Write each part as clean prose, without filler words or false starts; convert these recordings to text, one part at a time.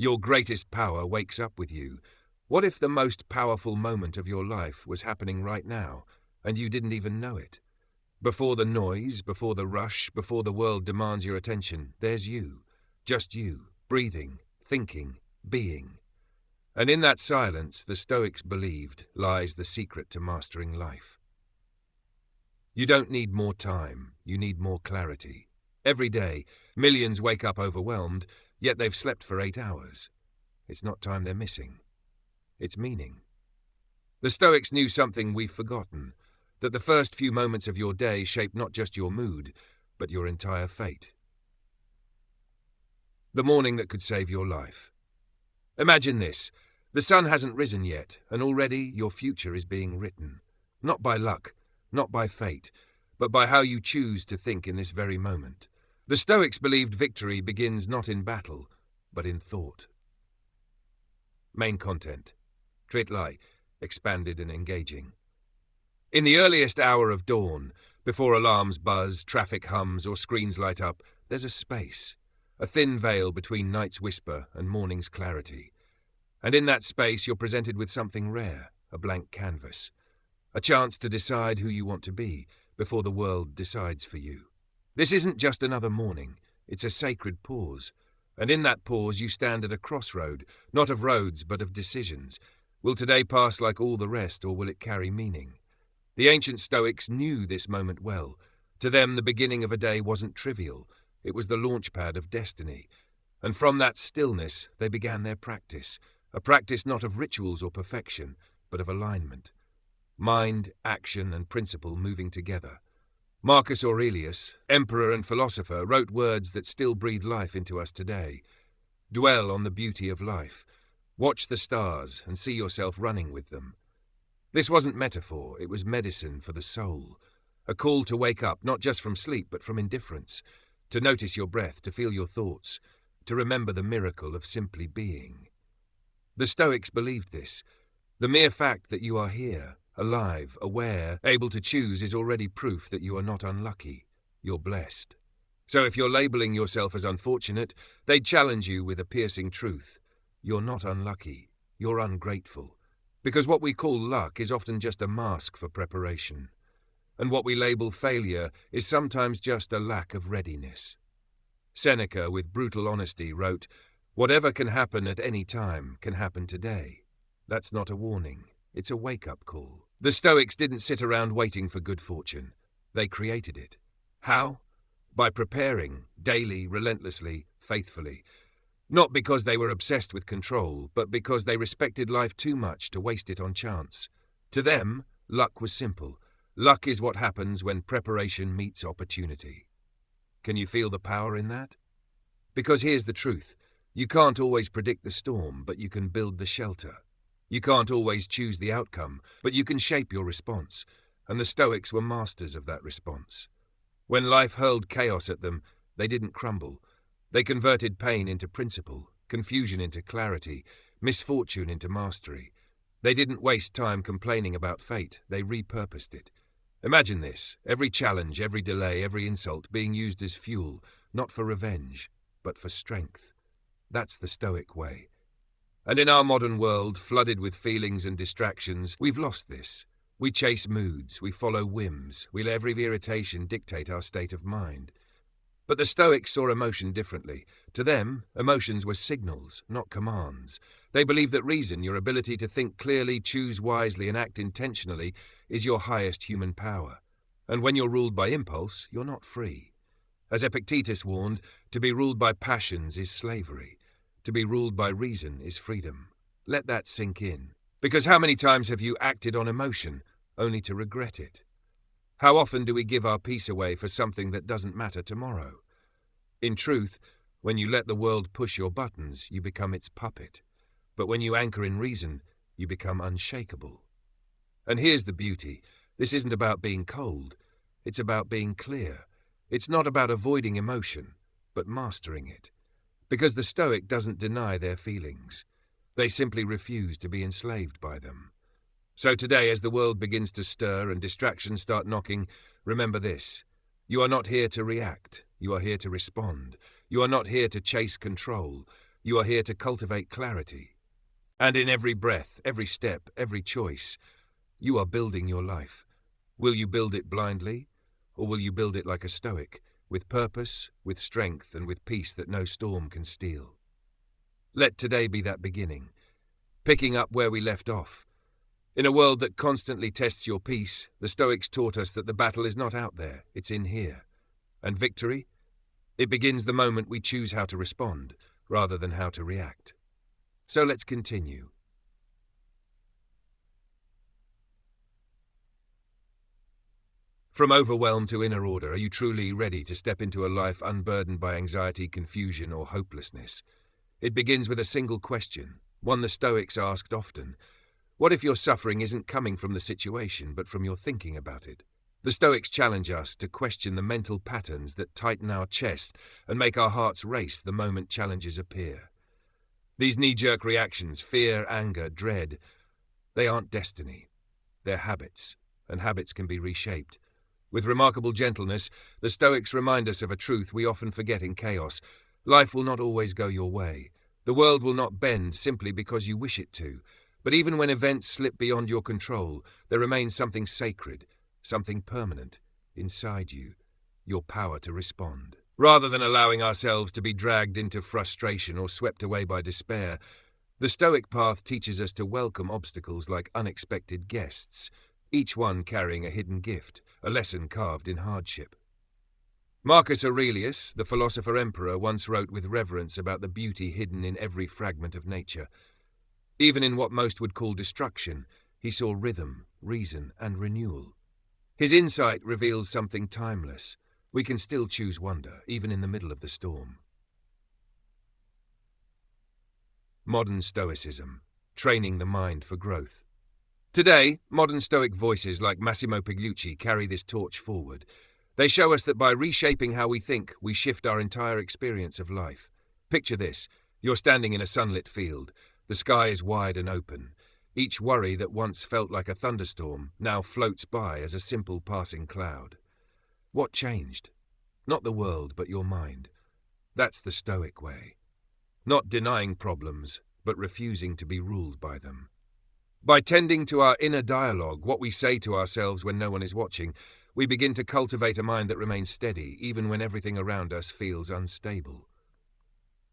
Your greatest power wakes up with you. What if the most powerful moment of your life was happening right now, and you didn't even know it? Before the noise, before the rush, before the world demands your attention, there's you. Just you, breathing, thinking, being. And in that silence, the Stoics believed, lies the secret to mastering life. You don't need more time, you need more clarity. Every day, millions wake up overwhelmed, yet they've slept for 8 hours. It's not time they're missing. It's meaning. The Stoics knew something we've forgotten, that the first few moments of your day shape not just your mood, but your entire fate. The morning that could save your life. Imagine this. The sun hasn't risen yet, and already your future is being written. Not by luck, not by fate, but by how you choose to think in this very moment. The Stoics believed victory begins not in battle, but in thought. Main content. Treat lai, expanded and engaging. In the earliest hour of dawn, before alarms buzz, traffic hums, or screens light up, there's a space, a thin veil between night's whisper and morning's clarity. And in that space you're presented with something rare, a blank canvas, a chance to decide who you want to be before the world decides for you. This isn't just another morning, it's a sacred pause. And in that pause you stand at a crossroad, not of roads but of decisions. Will today pass like all the rest, or will it carry meaning? The ancient Stoics knew this moment well. To them the beginning of a day wasn't trivial, it was the launchpad of destiny. And from that stillness they began their practice, a practice not of rituals or perfection, but of alignment. Mind, action, and principle moving together. Marcus Aurelius, emperor and philosopher, wrote words that still breathe life into us today. Dwell on the beauty of life. Watch the stars and see yourself running with them. This wasn't metaphor, it was medicine for the soul. A call to wake up, not just from sleep, but from indifference. To notice your breath, to feel your thoughts, to remember the miracle of simply being. The Stoics believed this. The mere fact that you are here, alive, aware, able to choose is already proof that you are not unlucky. You're blessed. So if you're labeling yourself as unfortunate, they'd challenge you with a piercing truth. You're not unlucky. You're ungrateful. Because what we call luck is often just a mask for preparation. And what we label failure is sometimes just a lack of readiness. Seneca, with brutal honesty, wrote, "Whatever can happen at any time can happen today." That's not a warning. It's a wake-up call. The Stoics didn't sit around waiting for good fortune. They created it. How? By preparing, daily, relentlessly, faithfully. Not because they were obsessed with control, but because they respected life too much to waste it on chance. To them, luck was simple. Luck is what happens when preparation meets opportunity. Can you feel the power in that? Because here's the truth. You can't always predict the storm, but you can build the shelter. You can't always choose the outcome, but you can shape your response. And the Stoics were masters of that response. When life hurled chaos at them, they didn't crumble. They converted pain into principle, confusion into clarity, misfortune into mastery. They didn't waste time complaining about fate, they repurposed it. Imagine this, every challenge, every delay, every insult being used as fuel, not for revenge, but for strength. That's the Stoic way. And in our modern world, flooded with feelings and distractions, we've lost this. We chase moods, we follow whims, we let every irritation dictate our state of mind. But the Stoics saw emotion differently. To them, emotions were signals, not commands. They believed that reason, your ability to think clearly, choose wisely, and act intentionally, is your highest human power. And when you're ruled by impulse, you're not free. As Epictetus warned, to be ruled by passions is slavery. To be ruled by reason is freedom. Let that sink in. Because how many times have you acted on emotion, only to regret it? How often do we give our peace away for something that doesn't matter tomorrow? In truth, when you let the world push your buttons, you become its puppet. But when you anchor in reason, you become unshakable. And here's the beauty. This isn't about being cold. It's about being clear. It's not about avoiding emotion, but mastering it. Because the Stoic doesn't deny their feelings. They simply refuse to be enslaved by them. So today, as the world begins to stir and distractions start knocking, remember this. You are not here to react. You are here to respond. You are not here to chase control. You are here to cultivate clarity. And in every breath, every step, every choice, you are building your life. Will you build it blindly, or will you build it like a Stoic, with purpose, with strength, and with peace that no storm can steal? Let today be that beginning, picking up where we left off. In a world that constantly tests your peace, the Stoics taught us that the battle is not out there, it's in here. And victory? It begins the moment we choose how to respond, rather than how to react. So let's continue. From overwhelm to inner order, are you truly ready to step into a life unburdened by anxiety, confusion, or hopelessness? It begins with a single question, one the Stoics asked often. What if your suffering isn't coming from the situation, but from your thinking about it? The Stoics challenge us to question the mental patterns that tighten our chest and make our hearts race the moment challenges appear. These knee-jerk reactions, fear, anger, dread, they aren't destiny. They're habits, and habits can be reshaped. With remarkable gentleness, the Stoics remind us of a truth we often forget in chaos. Life will not always go your way. The world will not bend simply because you wish it to. But even when events slip beyond your control, there remains something sacred, something permanent, inside you, your power to respond. Rather than allowing ourselves to be dragged into frustration or swept away by despair, the Stoic path teaches us to welcome obstacles like unexpected guests, each one carrying a hidden gift, a lesson carved in hardship. Marcus Aurelius, the philosopher-emperor, once wrote with reverence about the beauty hidden in every fragment of nature. Even in what most would call destruction, he saw rhythm, reason, and renewal. His insight reveals something timeless. We can still choose wonder, even in the middle of the storm. Modern Stoicism, training the mind for growth. Today, modern Stoic voices like Massimo Pigliucci carry this torch forward. They show us that by reshaping how we think, we shift our entire experience of life. Picture this. You're standing in a sunlit field. The sky is wide and open. Each worry that once felt like a thunderstorm now floats by as a simple passing cloud. What changed? Not the world, but your mind. That's the Stoic way. Not denying problems, but refusing to be ruled by them. By tending to our inner dialogue, what we say to ourselves when no one is watching, we begin to cultivate a mind that remains steady even when everything around us feels unstable.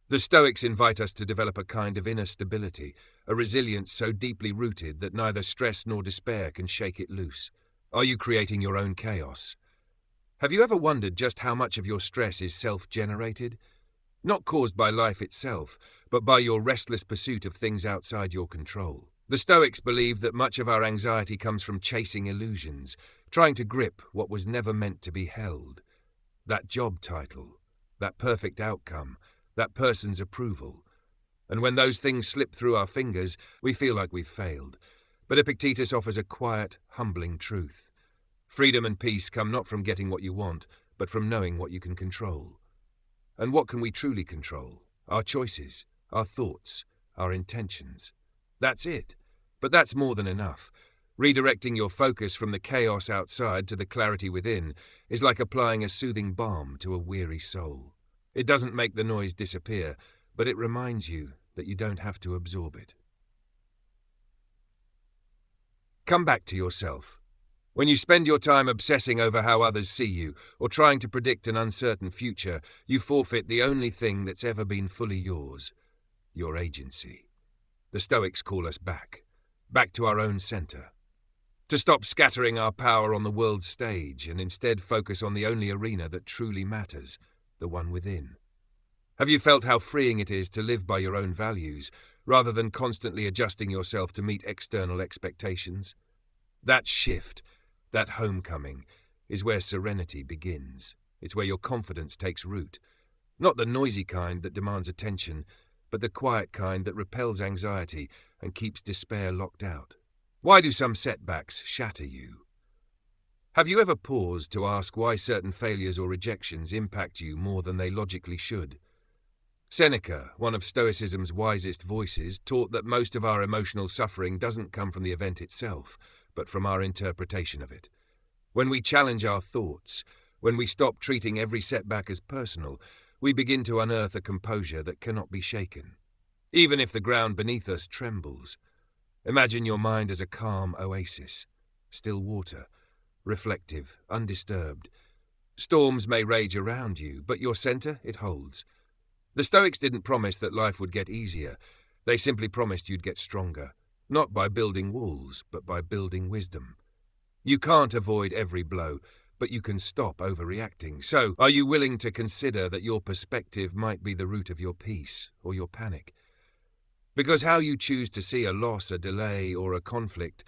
The Stoics invite us to develop a kind of inner stability, a resilience so deeply rooted that neither stress nor despair can shake it loose. Are you creating your own chaos? Have you ever wondered just how much of your stress is self-generated? Not caused by life itself, but by your restless pursuit of things outside your control. The Stoics believe that much of our anxiety comes from chasing illusions, trying to grip what was never meant to be held. That job title, that perfect outcome, that person's approval. And when those things slip through our fingers, we feel like we've failed. But Epictetus offers a quiet, humbling truth. Freedom and peace come not from getting what you want, but from knowing what you can control. And what can we truly control? Our choices, our thoughts, our intentions. That's it. But that's more than enough. Redirecting your focus from the chaos outside to the clarity within is like applying a soothing balm to a weary soul. It doesn't make the noise disappear, but it reminds you that you don't have to absorb it. Come back to yourself. When you spend your time obsessing over how others see you, or trying to predict an uncertain future, you forfeit the only thing that's ever been fully yours, your agency. The Stoics call us back to our own center. To stop scattering our power on the world's stage and instead focus on the only arena that truly matters, the one within. Have you felt how freeing it is to live by your own values, rather than constantly adjusting yourself to meet external expectations? That shift, that homecoming, is where serenity begins. It's where your confidence takes root. Not the noisy kind that demands attention, but the quiet kind that repels anxiety and keeps despair locked out. Why do some setbacks shatter you? Have you ever paused to ask why certain failures or rejections impact you more than they logically should? Seneca, one of Stoicism's wisest voices, taught that most of our emotional suffering doesn't come from the event itself, but from our interpretation of it. When we challenge our thoughts, when we stop treating every setback as personal, we begin to unearth a composure that cannot be shaken, even if the ground beneath us trembles. Imagine your mind as a calm oasis, still water, reflective, undisturbed. Storms may rage around you, but your center, it holds. The Stoics didn't promise that life would get easier. They simply promised you'd get stronger, not by building walls, but by building wisdom. You can't avoid every blow, but you can stop overreacting. So, are you willing to consider that your perspective might be the root of your peace or your panic? Because how you choose to see a loss, a delay, or a conflict,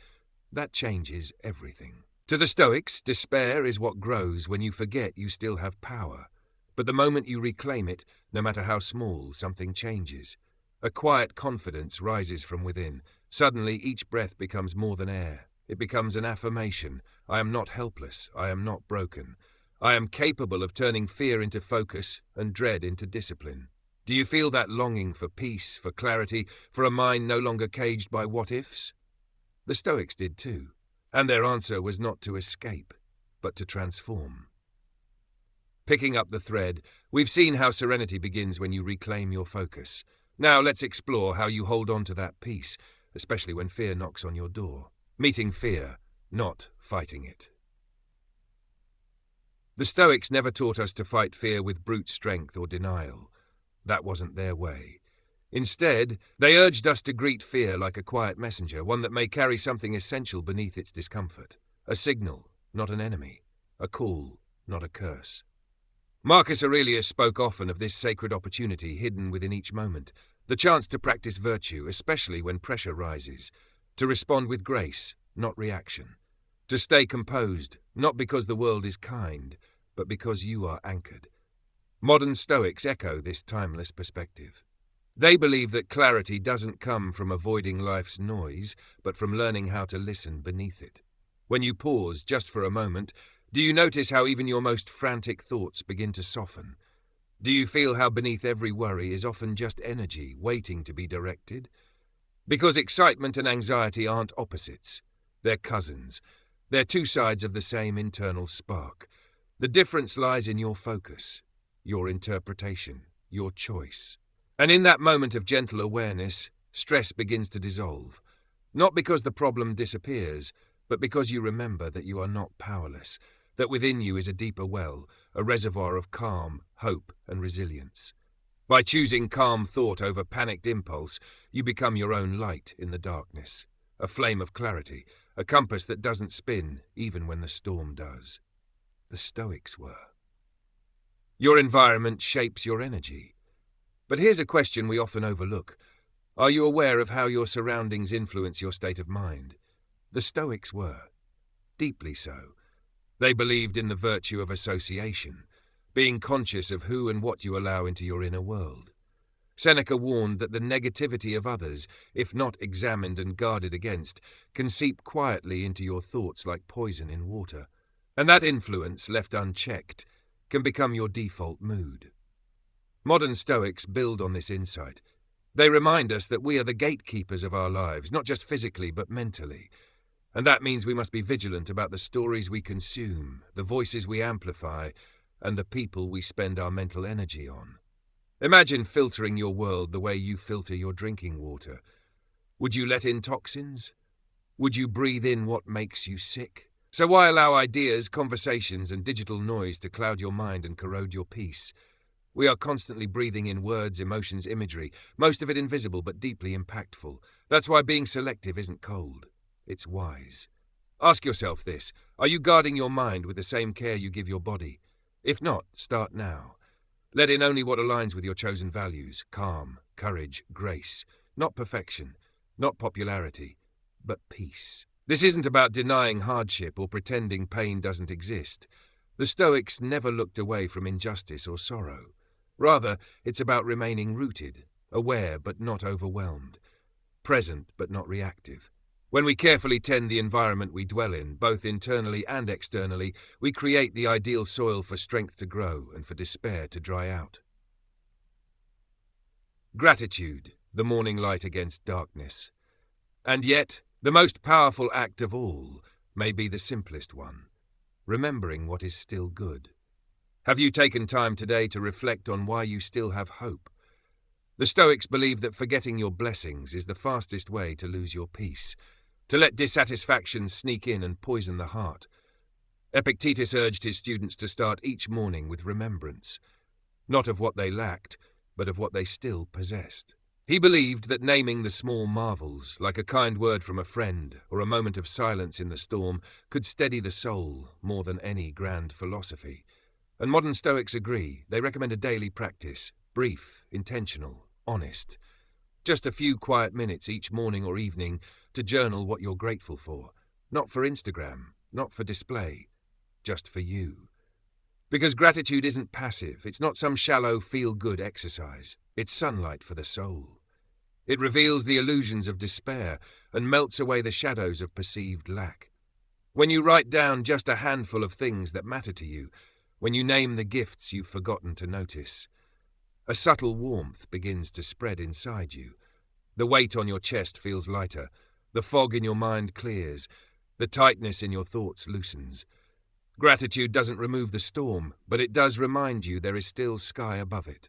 that changes everything. To the Stoics, despair is what grows when you forget you still have power. But the moment you reclaim it, no matter how small, something changes. A quiet confidence rises from within. Suddenly, each breath becomes more than air. It becomes an affirmation. I am not helpless. I am not broken. I am capable of turning fear into focus and dread into discipline. Do you feel that longing for peace, for clarity, for a mind no longer caged by what-ifs? The Stoics did too. And their answer was not to escape, but to transform. Picking up the thread, we've seen how serenity begins when you reclaim your focus. Now let's explore how you hold on to that peace, especially when fear knocks on your door. Meeting fear, not fighting it. The Stoics never taught us to fight fear with brute strength or denial. That wasn't their way. Instead, they urged us to greet fear like a quiet messenger, one that may carry something essential beneath its discomfort. A signal, not an enemy. A call, not a curse. Marcus Aurelius spoke often of this sacred opportunity hidden within each moment, the chance to practice virtue, especially when pressure rises, to respond with grace, not reaction, to stay composed, not because the world is kind, but because you are anchored. Modern Stoics echo this timeless perspective. They believe that clarity doesn't come from avoiding life's noise, but from learning how to listen beneath it. When you pause just for a moment, do you notice how even your most frantic thoughts begin to soften? Do you feel how beneath every worry is often just energy waiting to be directed? Because excitement and anxiety aren't opposites. They're cousins. They're two sides of the same internal spark. The difference lies in your focus, your interpretation, your choice. And in that moment of gentle awareness, stress begins to dissolve. Not because the problem disappears, but because you remember that you are not powerless, that within you is a deeper well, a reservoir of calm, hope, and resilience. By choosing calm thought over panicked impulse, you become your own light in the darkness, a flame of clarity, a compass that doesn't spin even when the storm does. The Stoics were. Your environment shapes your energy. But here's a question we often overlook. Are you aware of how your surroundings influence your state of mind? The Stoics were. Deeply so. They believed in the virtue of association, being conscious of who and what you allow into your inner world. Seneca warned that the negativity of others, if not examined and guarded against, can seep quietly into your thoughts like poison in water. And that influence, left unchecked, can become your default mood. Modern Stoics build on this insight. They remind us that we are the gatekeepers of our lives, not just physically but mentally. And that means we must be vigilant about the stories we consume, the voices we amplify, and the people we spend our mental energy on. Imagine filtering your world the way you filter your drinking water. Would you let in toxins? Would you breathe in what makes you sick? So why allow ideas, conversations, and digital noise to cloud your mind and corrode your peace? We are constantly breathing in words, emotions, imagery, most of it invisible but deeply impactful. That's why being selective isn't cold. It's wise. Ask yourself this: are you guarding your mind with the same care you give your body? If not, start now. Let in only what aligns with your chosen values: calm, courage, grace. Not perfection, not popularity, but peace. This isn't about denying hardship or pretending pain doesn't exist. The Stoics never looked away from injustice or sorrow. Rather, it's about remaining rooted, aware but not overwhelmed, present but not reactive. When we carefully tend the environment we dwell in, both internally and externally, we create the ideal soil for strength to grow and for despair to dry out. Gratitude, the morning light against darkness. And yet, the most powerful act of all may be the simplest one: remembering what is still good. Have you taken time today to reflect on why you still have hope? The Stoics believe that forgetting your blessings is the fastest way to lose your peace, to let dissatisfaction sneak in and poison the heart. Epictetus urged his students to start each morning with remembrance, not of what they lacked, but of what they still possessed. He believed that naming the small marvels, like a kind word from a friend or a moment of silence in the storm, could steady the soul more than any grand philosophy. And modern Stoics agree. They recommend a daily practice, brief, intentional, honest. Just a few quiet minutes each morning or evening to journal what you're grateful for. Not for Instagram, not for display, just for you. Because gratitude isn't passive, it's not some shallow feel-good exercise. It's sunlight for the soul. It reveals the illusions of despair and melts away the shadows of perceived lack. When you write down just a handful of things that matter to you, when you name the gifts you've forgotten to notice, a subtle warmth begins to spread inside you. The weight on your chest feels lighter, the fog in your mind clears, the tightness in your thoughts loosens. Gratitude doesn't remove the storm, but it does remind you there is still sky above it.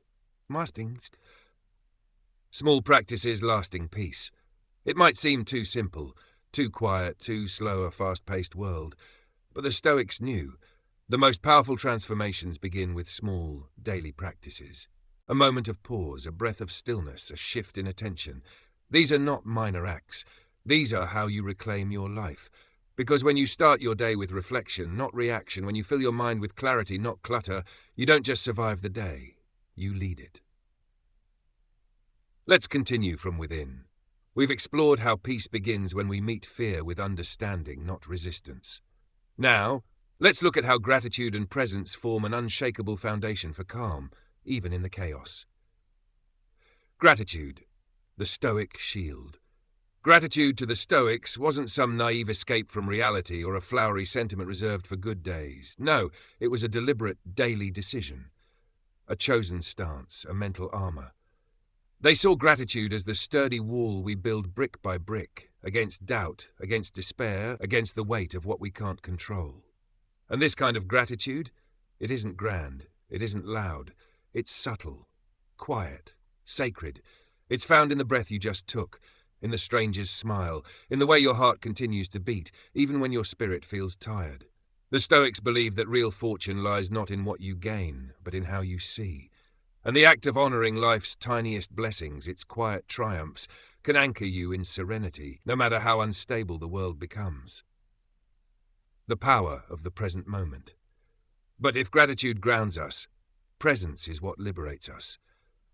Small practices, lasting peace. It might seem too simple, too quiet, too slow a fast-paced world, but the Stoics knew the most powerful transformations begin with small, daily practices. A moment of pause, a breath of stillness, a shift in attention. These are not minor acts. These are how you reclaim your life. Because when you start your day with reflection, not reaction, when you fill your mind with clarity, not clutter, you don't just survive the day, you lead it. Let's continue from within. We've explored how peace begins when we meet fear with understanding, not resistance. Now, let's look at how gratitude and presence form an unshakable foundation for calm, even in the chaos. Gratitude, the Stoic shield. Gratitude to the Stoics wasn't some naive escape from reality or a flowery sentiment reserved for good days. No, it was a deliberate daily decision, a chosen stance, a mental armor. They saw gratitude as the sturdy wall we build brick by brick, against doubt, against despair, against the weight of what we can't control. And this kind of gratitude, it isn't grand, it isn't loud, it's subtle, quiet, sacred. It's found in the breath you just took, in the stranger's smile, in the way your heart continues to beat, even when your spirit feels tired. The Stoics believe that real fortune lies not in what you gain, but in how you see. And the act of honoring life's tiniest blessings, its quiet triumphs, can anchor you in serenity, no matter how unstable the world becomes. The power of the present moment. But if gratitude grounds us, presence is what liberates us.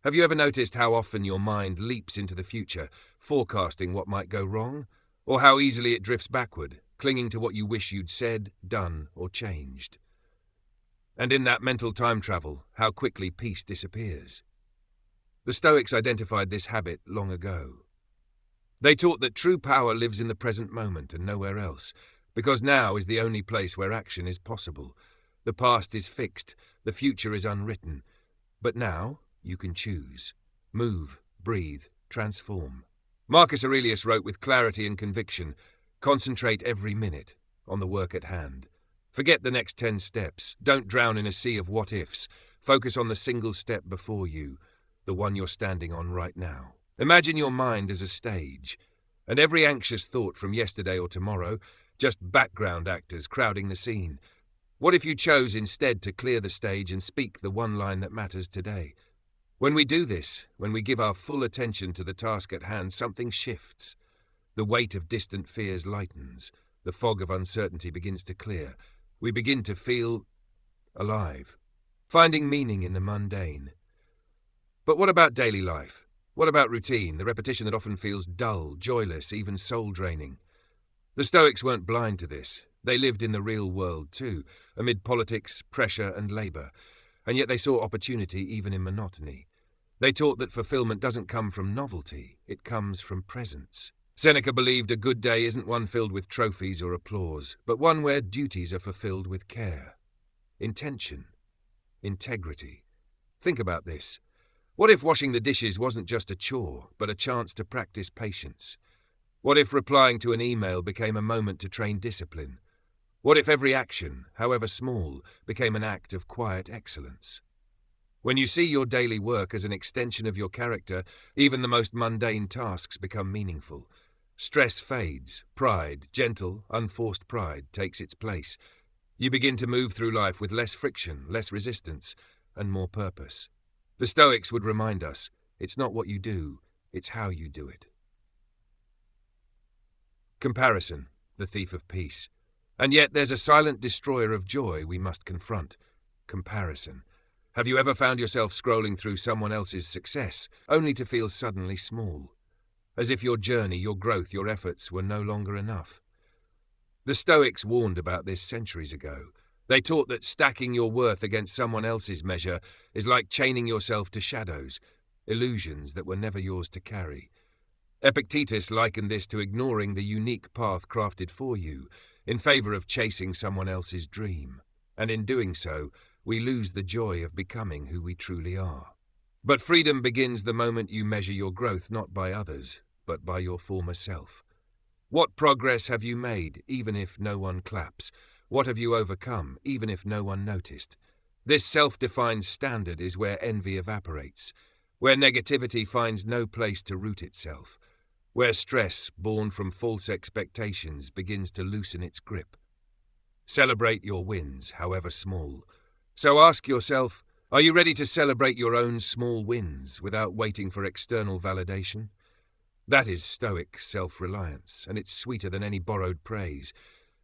Have you ever noticed how often your mind leaps into the future, forecasting what might go wrong? Or how easily it drifts backward, clinging to what you wish you'd said, done, or changed? And in that mental time travel, how quickly peace disappears. The Stoics identified this habit long ago. They taught that true power lives in the present moment and nowhere else, because now is the only place where action is possible. The past is fixed, the future is unwritten. But now, you can choose. Move, breathe, transform. Marcus Aurelius wrote with clarity and conviction, concentrate every minute on the work at hand. Forget the next 10 steps. Don't drown in a sea of what-ifs. Focus on the single step before you, the one you're standing on right now. Imagine your mind as a stage, and every anxious thought from yesterday or tomorrow, just background actors crowding the scene. What if you chose instead to clear the stage and speak the one line that matters today? When we do this, when we give our full attention to the task at hand, something shifts. The weight of distant fears lightens. The fog of uncertainty begins to clear. We begin to feel alive, finding meaning in the mundane. But what about daily life? What about routine, the repetition that often feels dull, joyless, even soul-draining? The Stoics weren't blind to this. They lived in the real world too, amid politics, pressure, and labor. And yet they saw opportunity even in monotony. They taught that fulfillment doesn't come from novelty, it comes from presence. Seneca believed a good day isn't one filled with trophies or applause, but one where duties are fulfilled with care, intention, integrity. Think about this. What if washing the dishes wasn't just a chore, but a chance to practice patience? What if replying to an email became a moment to train discipline? What if every action, however small, became an act of quiet excellence? When you see your daily work as an extension of your character, even the most mundane tasks become meaningful. Stress fades, pride, gentle, unforced pride, takes its place. You begin to move through life with less friction, less resistance, and more purpose. The Stoics would remind us, it's not what you do, it's how you do it. Comparison, the thief of peace. And yet there's a silent destroyer of joy we must confront. Comparison. Have you ever found yourself scrolling through someone else's success, only to feel suddenly small? As if your journey, your growth, your efforts were no longer enough. The Stoics warned about this centuries ago. They taught that stacking your worth against someone else's measure is like chaining yourself to shadows, illusions that were never yours to carry. Epictetus likened this to ignoring the unique path crafted for you, in favor of chasing someone else's dream. And in doing so, we lose the joy of becoming who we truly are. But freedom begins the moment you measure your growth not by others, but by your former self. What progress have you made, even if no one claps? What have you overcome, even if no one noticed? This self-defined standard is where envy evaporates, where negativity finds no place to root itself, where stress, born from false expectations, begins to loosen its grip. Celebrate your wins, however small. So ask yourself, are you ready to celebrate your own small wins without waiting for external validation? That is Stoic self-reliance, and it's sweeter than any borrowed praise.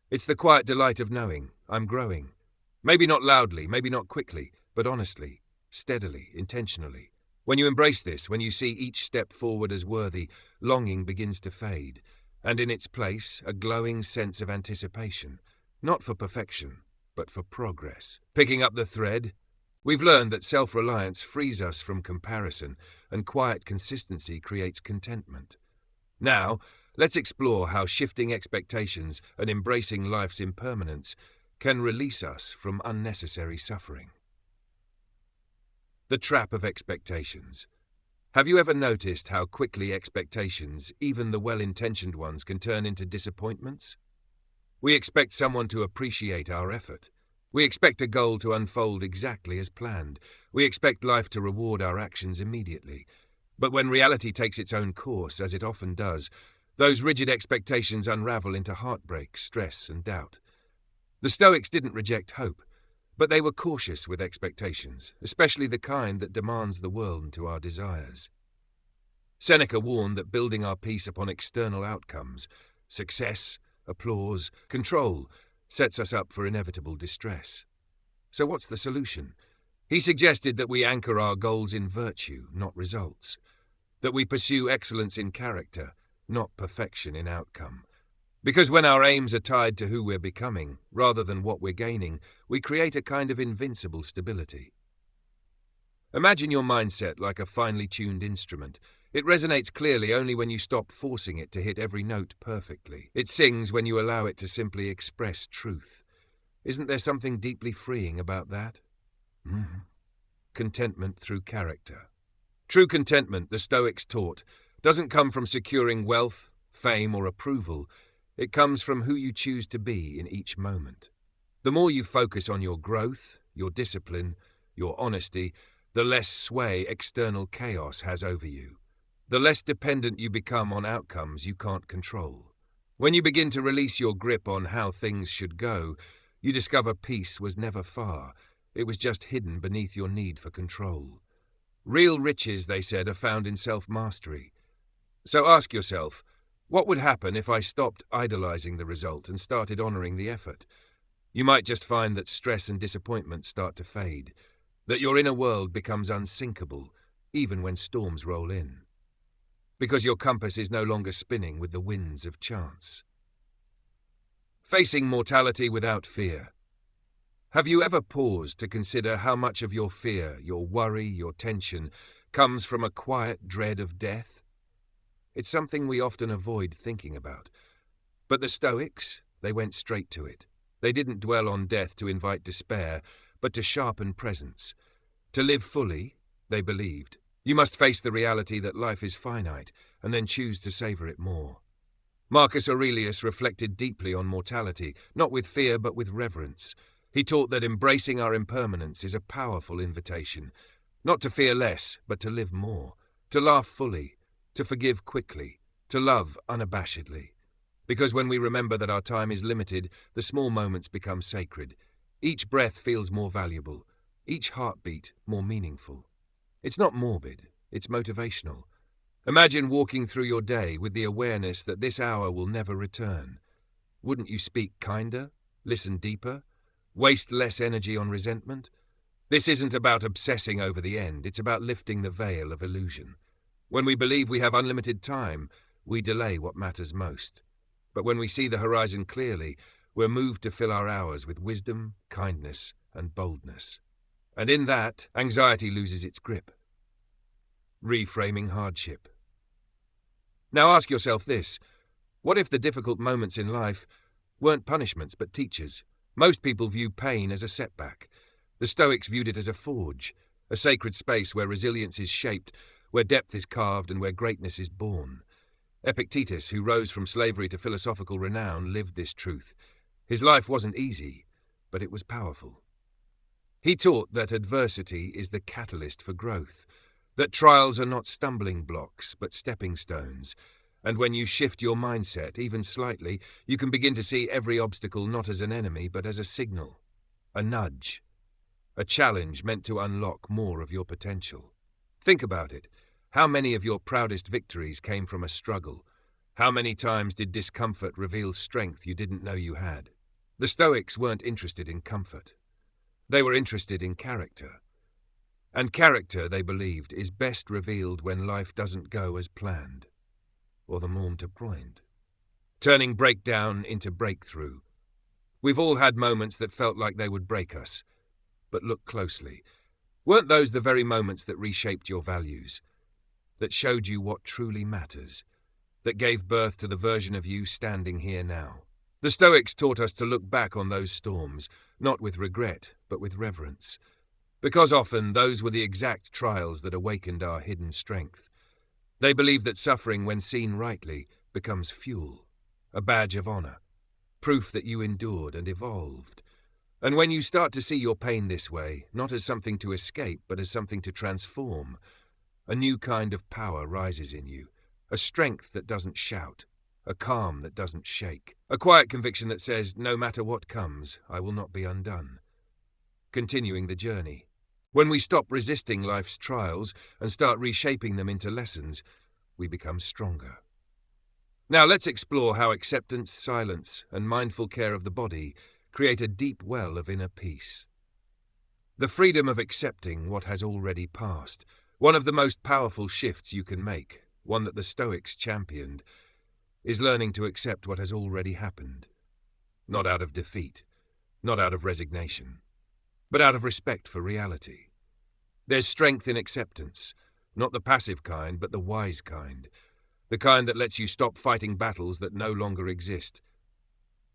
It's the quiet delight of knowing, I'm growing. Maybe not loudly, maybe not quickly, but honestly, steadily, intentionally. When you embrace this, when you see each step forward as worthy, longing begins to fade, and in its place, a glowing sense of anticipation, not for perfection, but for progress. Picking up the thread, we've learned that self-reliance frees us from comparison, and quiet consistency creates contentment. Now, let's explore how shifting expectations and embracing life's impermanence can release us from unnecessary suffering. The trap of expectations. Have you ever noticed how quickly expectations, even the well-intentioned ones, can turn into disappointments? We expect someone to appreciate our effort. We expect a goal to unfold exactly as planned. We expect life to reward our actions immediately. But when reality takes its own course, as it often does, those rigid expectations unravel into heartbreak, stress, and doubt. The Stoics didn't reject hope, but they were cautious with expectations, especially the kind that demands the world to our desires. Seneca warned that building our peace upon external outcomes, success, applause, control, sets us up for inevitable distress. So what's the solution? He suggested that we anchor our goals in virtue, not results. That we pursue excellence in character, not perfection in outcome. Because when our aims are tied to who we're becoming, rather than what we're gaining, we create a kind of invincible stability. Imagine your mindset like a finely tuned instrument. It resonates clearly only when you stop forcing it to hit every note perfectly. It sings when you allow it to simply express truth. Isn't there something deeply freeing about that? Contentment through character. True contentment, the Stoics taught, doesn't come from securing wealth, fame, or approval. It comes from who you choose to be in each moment. The more you focus on your growth, your discipline, your honesty, the less sway external chaos has over you. The less dependent you become on outcomes you can't control. When you begin to release your grip on how things should go, you discover peace was never far. It was just hidden beneath your need for control. Real riches, they said, are found in self-mastery. So ask yourself, what would happen if I stopped idolizing the result and started honoring the effort? You might just find that stress and disappointment start to fade, that your inner world becomes unsinkable, even when storms roll in. Because your compass is no longer spinning with the winds of chance. Facing mortality without fear. Have you ever paused to consider how much of your fear, your worry, your tension comes from a quiet dread of death? It's something we often avoid thinking about. But the Stoics, they went straight to it. They didn't dwell on death to invite despair, but to sharpen presence. To live fully, they believed, you must face the reality that life is finite, and then choose to savor it more. Marcus Aurelius reflected deeply on mortality, not with fear but with reverence. He taught that embracing our impermanence is a powerful invitation, not to fear less, but to live more, to laugh fully, to forgive quickly, to love unabashedly. Because when we remember that our time is limited, the small moments become sacred. Each breath feels more valuable, each heartbeat more meaningful. It's not morbid, it's motivational. Imagine walking through your day with the awareness that this hour will never return. Wouldn't you speak kinder, listen deeper, waste less energy on resentment? This isn't about obsessing over the end, it's about lifting the veil of illusion. When we believe we have unlimited time, we delay what matters most. But when we see the horizon clearly, we're moved to fill our hours with wisdom, kindness, and boldness. And in that, anxiety loses its grip. Reframing hardship. Now ask yourself this: what if the difficult moments in life weren't punishments but teachers? Most people view pain as a setback. The Stoics viewed it as a forge, a sacred space where resilience is shaped, where depth is carved, and where greatness is born. Epictetus, who rose from slavery to philosophical renown, lived this truth. His life wasn't easy, but it was powerful. He taught that adversity is the catalyst for growth, that trials are not stumbling blocks, but stepping stones, and when you shift your mindset, even slightly, you can begin to see every obstacle not as an enemy, but as a signal, a nudge, a challenge meant to unlock more of your potential. Think about it. How many of your proudest victories came from a struggle? How many times did discomfort reveal strength you didn't know you had? The Stoics weren't interested in comfort. They were interested in character. And character, they believed, is best revealed when life doesn't go as planned, or the morn to point. Turning breakdown into breakthrough. We've all had moments that felt like they would break us. But look closely. Weren't those the very moments that reshaped your values? That showed you what truly matters? That gave birth to the version of you standing here now? The Stoics taught us to look back on those storms, not with regret, but with reverence. Because often those were the exact trials that awakened our hidden strength. They believed that suffering, when seen rightly, becomes fuel, a badge of honor, proof that you endured and evolved. And when you start to see your pain this way, not as something to escape, but as something to transform, a new kind of power rises in you, a strength that doesn't shout, a calm that doesn't shake, a quiet conviction that says, no matter what comes, I will not be undone. Continuing the journey. When we stop resisting life's trials and start reshaping them into lessons, we become stronger. Now let's explore how acceptance, silence, and mindful care of the body create a deep well of inner peace. The freedom of accepting what has already passed, one of the most powerful shifts you can make, one that the Stoics championed, is learning to accept what has already happened. Not out of defeat, not out of resignation, but out of respect for reality. There's strength in acceptance, not the passive kind, but the wise kind, the kind that lets you stop fighting battles that no longer exist.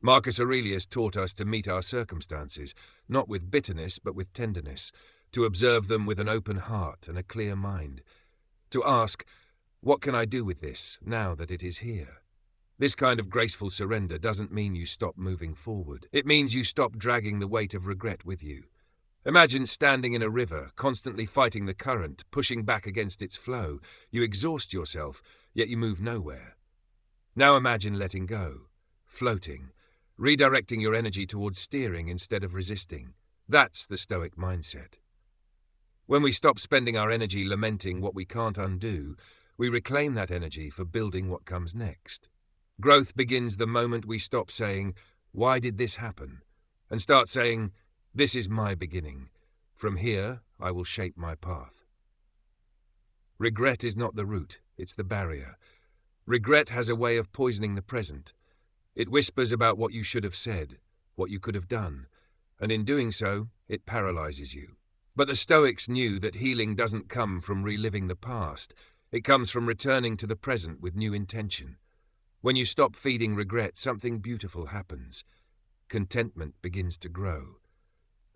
Marcus Aurelius taught us to meet our circumstances, not with bitterness, but with tenderness, to observe them with an open heart and a clear mind, to ask, what can I do with this, now that it is here? This kind of graceful surrender doesn't mean you stop moving forward. It means you stop dragging the weight of regret with you. Imagine standing in a river, constantly fighting the current, pushing back against its flow. You exhaust yourself, yet you move nowhere. Now imagine letting go, floating, redirecting your energy towards steering instead of resisting. That's the Stoic mindset. When we stop spending our energy lamenting what we can't undo, we reclaim that energy for building what comes next. Growth begins the moment we stop saying, why did this happen? And start saying, this is my beginning. From here, I will shape my path. Regret is not the root, it's the barrier. Regret has a way of poisoning the present. It whispers about what you should have said, what you could have done, and in doing so, it paralyzes you. But the Stoics knew that healing doesn't come from reliving the past. It comes from returning to the present with new intention. When you stop feeding regret, something beautiful happens. Contentment begins to grow.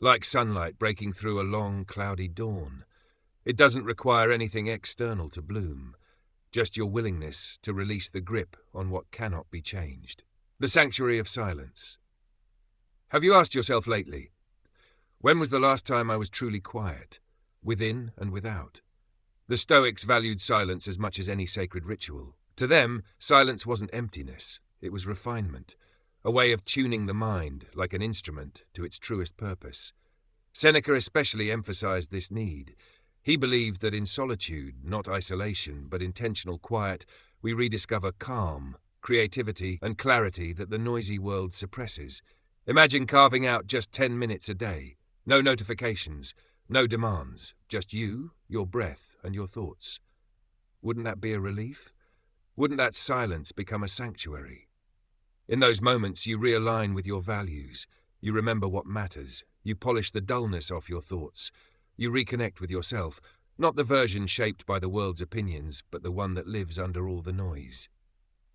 Like sunlight breaking through a long, cloudy dawn. It doesn't require anything external to bloom. just your willingness to release the grip on what cannot be changed. The sanctuary of silence. Have you asked yourself lately, when was the last time I was truly quiet, within and without? The Stoics valued silence as much as any sacred ritual. To them, silence wasn't emptiness, it was refinement, a way of tuning the mind, like an instrument, to its truest purpose. Seneca especially emphasized this need. He believed that in solitude, not isolation, but intentional quiet, we rediscover calm, creativity, and clarity that the noisy world suppresses. Imagine carving out just 10 minutes a day. No notifications, no demands, just you, your breath, and your thoughts. Wouldn't that be a relief? Wouldn't that silence become a sanctuary? In those moments, you realign with your values. You remember what matters. You polish the dullness off your thoughts. You reconnect with yourself, not the version shaped by the world's opinions, but the one that lives under all the noise.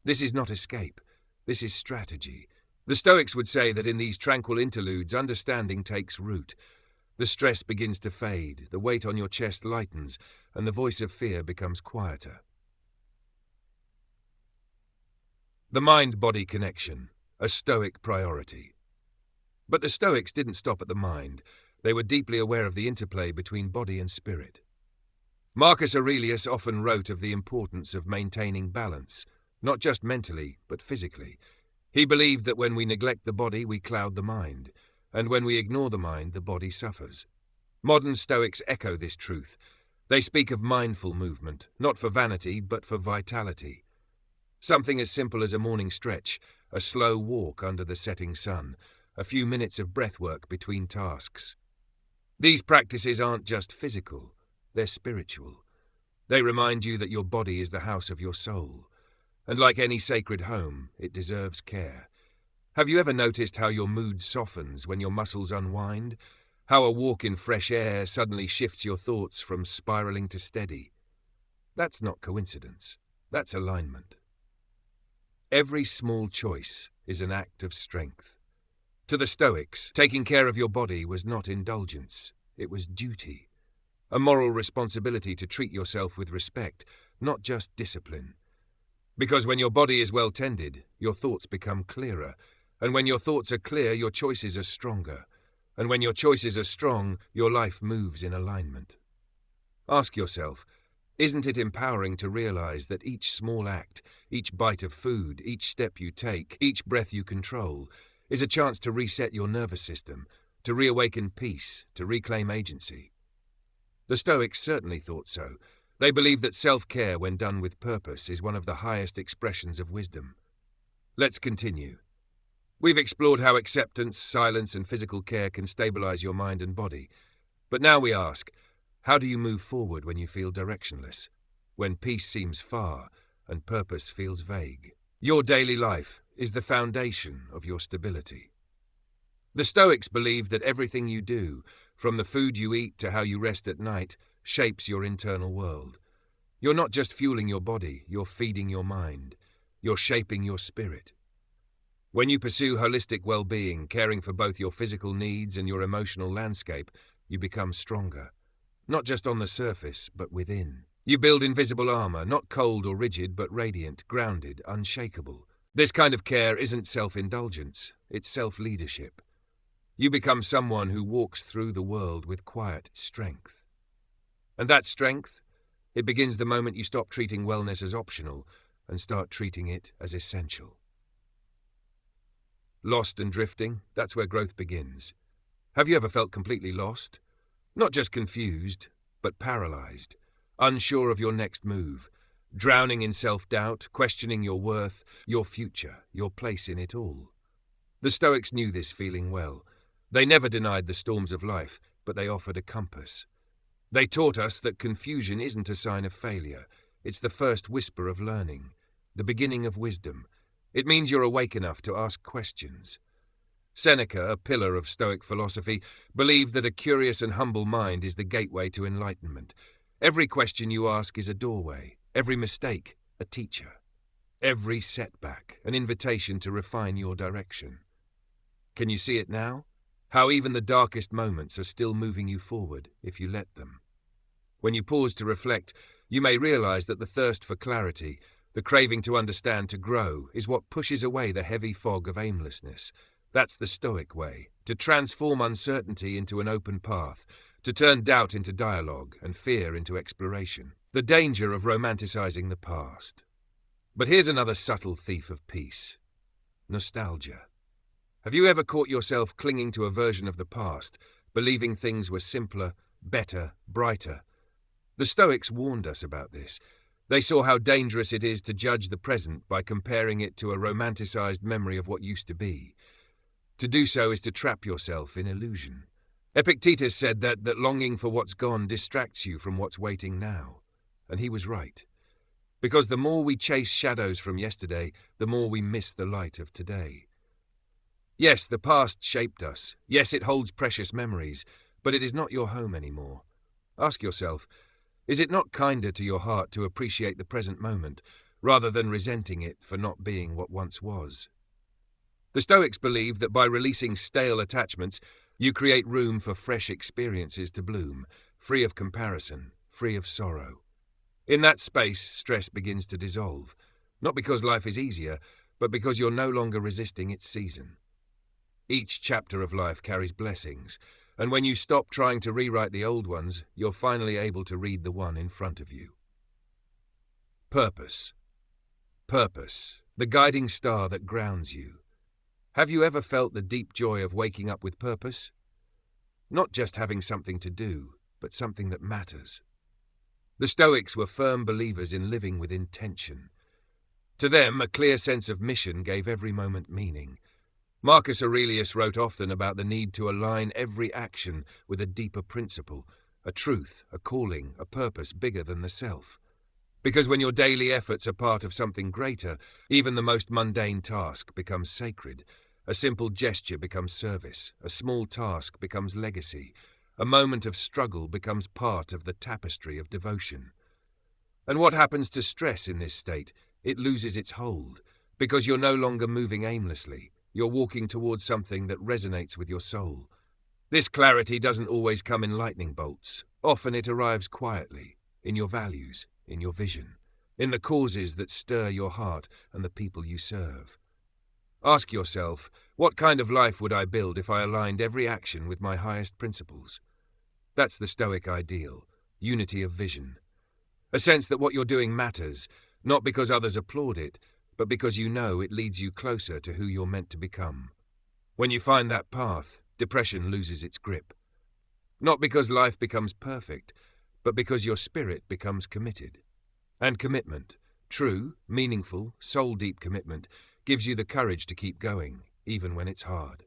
This is not escape. This is strategy. The Stoics would say that in these tranquil interludes, understanding takes root. The stress begins to fade, the weight on your chest lightens, and the voice of fear becomes quieter. The mind-body connection, a Stoic priority. But the Stoics didn't stop at the mind. They were deeply aware of the interplay between body and spirit. Marcus Aurelius often wrote of the importance of maintaining balance, not just mentally, but physically. He believed that when we neglect the body, we cloud the mind, and when we ignore the mind, the body suffers. Modern Stoics echo this truth. They speak of mindful movement, not for vanity, but for vitality. Something as simple as a morning stretch, a slow walk under the setting sun, a few minutes of breathwork between tasks. These practices aren't just physical, they're spiritual. They remind you that your body is the house of your soul, and like any sacred home, it deserves care. Have you ever noticed how your mood softens when your muscles unwind? How a walk in fresh air suddenly shifts your thoughts from spiraling to steady? That's not coincidence, that's alignment. Every small choice is an act of strength. To the Stoics, taking care of your body was not indulgence, it was duty. A moral responsibility to treat yourself with respect, not just discipline. Because when your body is well tended, your thoughts become clearer. And when your thoughts are clear, your choices are stronger. And when your choices are strong, your life moves in alignment. Ask yourself, isn't it empowering to realize that each small act, each bite of food, each step you take, each breath you control, is a chance to reset your nervous system, to reawaken peace, to reclaim agency? The Stoics certainly thought so. They believed that self-care, when done with purpose, is one of the highest expressions of wisdom. Let's continue. We've explored how acceptance, silence, and physical care can stabilize your mind and body. But now we ask, how do you move forward when you feel directionless, when peace seems far and purpose feels vague? Your daily life is the foundation of your stability. The Stoics believe that everything you do, from the food you eat to how you rest at night, shapes your internal world. You're not just fueling your body, you're feeding your mind. You're shaping your spirit. When you pursue holistic well-being, caring for both your physical needs and your emotional landscape, you become stronger. Not just on the surface, but within. You build invisible armor, not cold or rigid, but radiant, grounded, unshakable. This kind of care isn't self-indulgence, it's self-leadership. You become someone who walks through the world with quiet strength. And that strength, it begins the moment you stop treating wellness as optional and start treating it as essential. Lost and drifting, that's where growth begins. Have you ever felt completely lost? Not just confused, but paralyzed, unsure of your next move, drowning in self-doubt, questioning your worth, your future, your place in it all. The Stoics knew this feeling well. They never denied the storms of life, but they offered a compass. They taught us that confusion isn't a sign of failure. It's the first whisper of learning, the beginning of wisdom. It means you're awake enough to ask questions. Seneca, a pillar of Stoic philosophy, believed that a curious and humble mind is the gateway to enlightenment. Every question you ask is a doorway, every mistake, a teacher. Every setback, an invitation to refine your direction. Can you see it now? How even the darkest moments are still moving you forward if you let them. When you pause to reflect, you may realize that the thirst for clarity, the craving to understand, to grow, is what pushes away the heavy fog of aimlessness. That's the Stoic way, to transform uncertainty into an open path, to turn doubt into dialogue and fear into exploration. The danger of romanticizing the past. But here's another subtle thief of peace: nostalgia. Have you ever caught yourself clinging to a version of the past, believing things were simpler, better, brighter? The Stoics warned us about this. They saw how dangerous it is to judge the present by comparing it to a romanticized memory of what used to be. To do so is to trap yourself in illusion. Epictetus said that longing for what's gone distracts you from what's waiting now. And he was right. Because the more we chase shadows from yesterday, the more we miss the light of today. Yes, the past shaped us. Yes, it holds precious memories, but it is not your home anymore. Ask yourself, is it not kinder to your heart to appreciate the present moment, rather than resenting it for not being what once was? The Stoics believe that by releasing stale attachments, you create room for fresh experiences to bloom, free of comparison, free of sorrow. In that space, stress begins to dissolve, not because life is easier, but because you're no longer resisting its season. Each chapter of life carries blessings, and when you stop trying to rewrite the old ones, you're finally able to read the one in front of you. Purpose. Purpose, the guiding star that grounds you. Have you ever felt the deep joy of waking up with purpose? Not just having something to do, but something that matters. The Stoics were firm believers in living with intention. To them, a clear sense of mission gave every moment meaning. Marcus Aurelius wrote often about the need to align every action with a deeper principle, a truth, a calling, a purpose bigger than the self. Because when your daily efforts are part of something greater, even the most mundane task becomes sacred. A simple gesture becomes service, a small task becomes legacy, a moment of struggle becomes part of the tapestry of devotion. And what happens to stress in this state? It loses its hold, because you're no longer moving aimlessly. You're walking towards something that resonates with your soul. This clarity doesn't always come in lightning bolts. Often it arrives quietly, in your values, in your vision, in the causes that stir your heart and the people you serve. Ask yourself, what kind of life would I build if I aligned every action with my highest principles? That's the Stoic ideal, unity of vision. A sense that what you're doing matters, not because others applaud it, but because you know it leads you closer to who you're meant to become. When you find that path, depression loses its grip. Not because life becomes perfect, but because your spirit becomes committed. And commitment, true, meaningful, soul-deep commitment, gives you the courage to keep going, even when it's hard.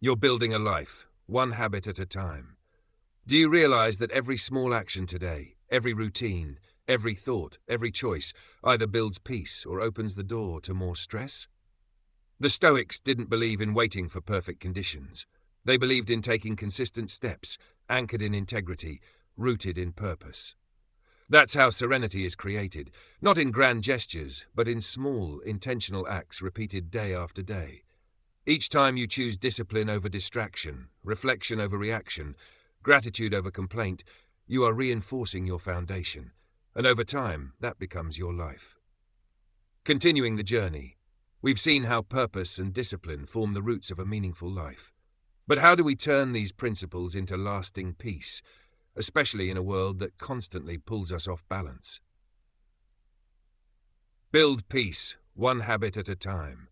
You're building a life, one habit at a time. Do you realize that every small action today, every routine, every thought, every choice, either builds peace or opens the door to more stress? The Stoics didn't believe in waiting for perfect conditions. They believed in taking consistent steps, anchored in integrity, rooted in purpose. That's how serenity is created, not in grand gestures, but in small, intentional acts repeated day after day. Each time you choose discipline over distraction, reflection over reaction, gratitude over complaint, you are reinforcing your foundation, and over time, that becomes your life. Continuing the journey, we've seen how purpose and discipline form the roots of a meaningful life. But how do we turn these principles into lasting peace, especially in a world that constantly pulls us off balance? Build peace, one habit at a time.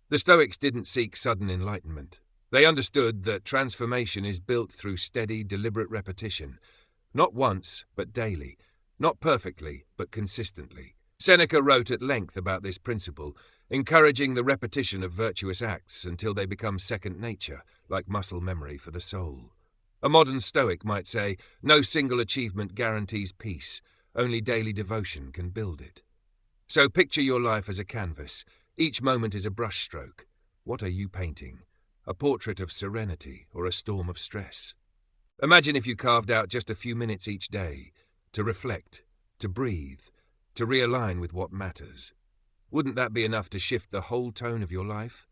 The Stoics didn't seek sudden enlightenment. They understood that transformation is built through steady, deliberate repetition, not once, but daily, not perfectly, but consistently. Seneca wrote at length about this principle, encouraging the repetition of virtuous acts until they become second nature, like muscle memory for the soul. A modern Stoic might say, no single achievement guarantees peace, only daily devotion can build it. So picture your life as a canvas. Each moment is a brushstroke. What are you painting? A portrait of serenity or a storm of stress? Imagine if you carved out just a few minutes each day to reflect, to breathe, to realign with what matters. Wouldn't that be enough to shift the whole tone of your life?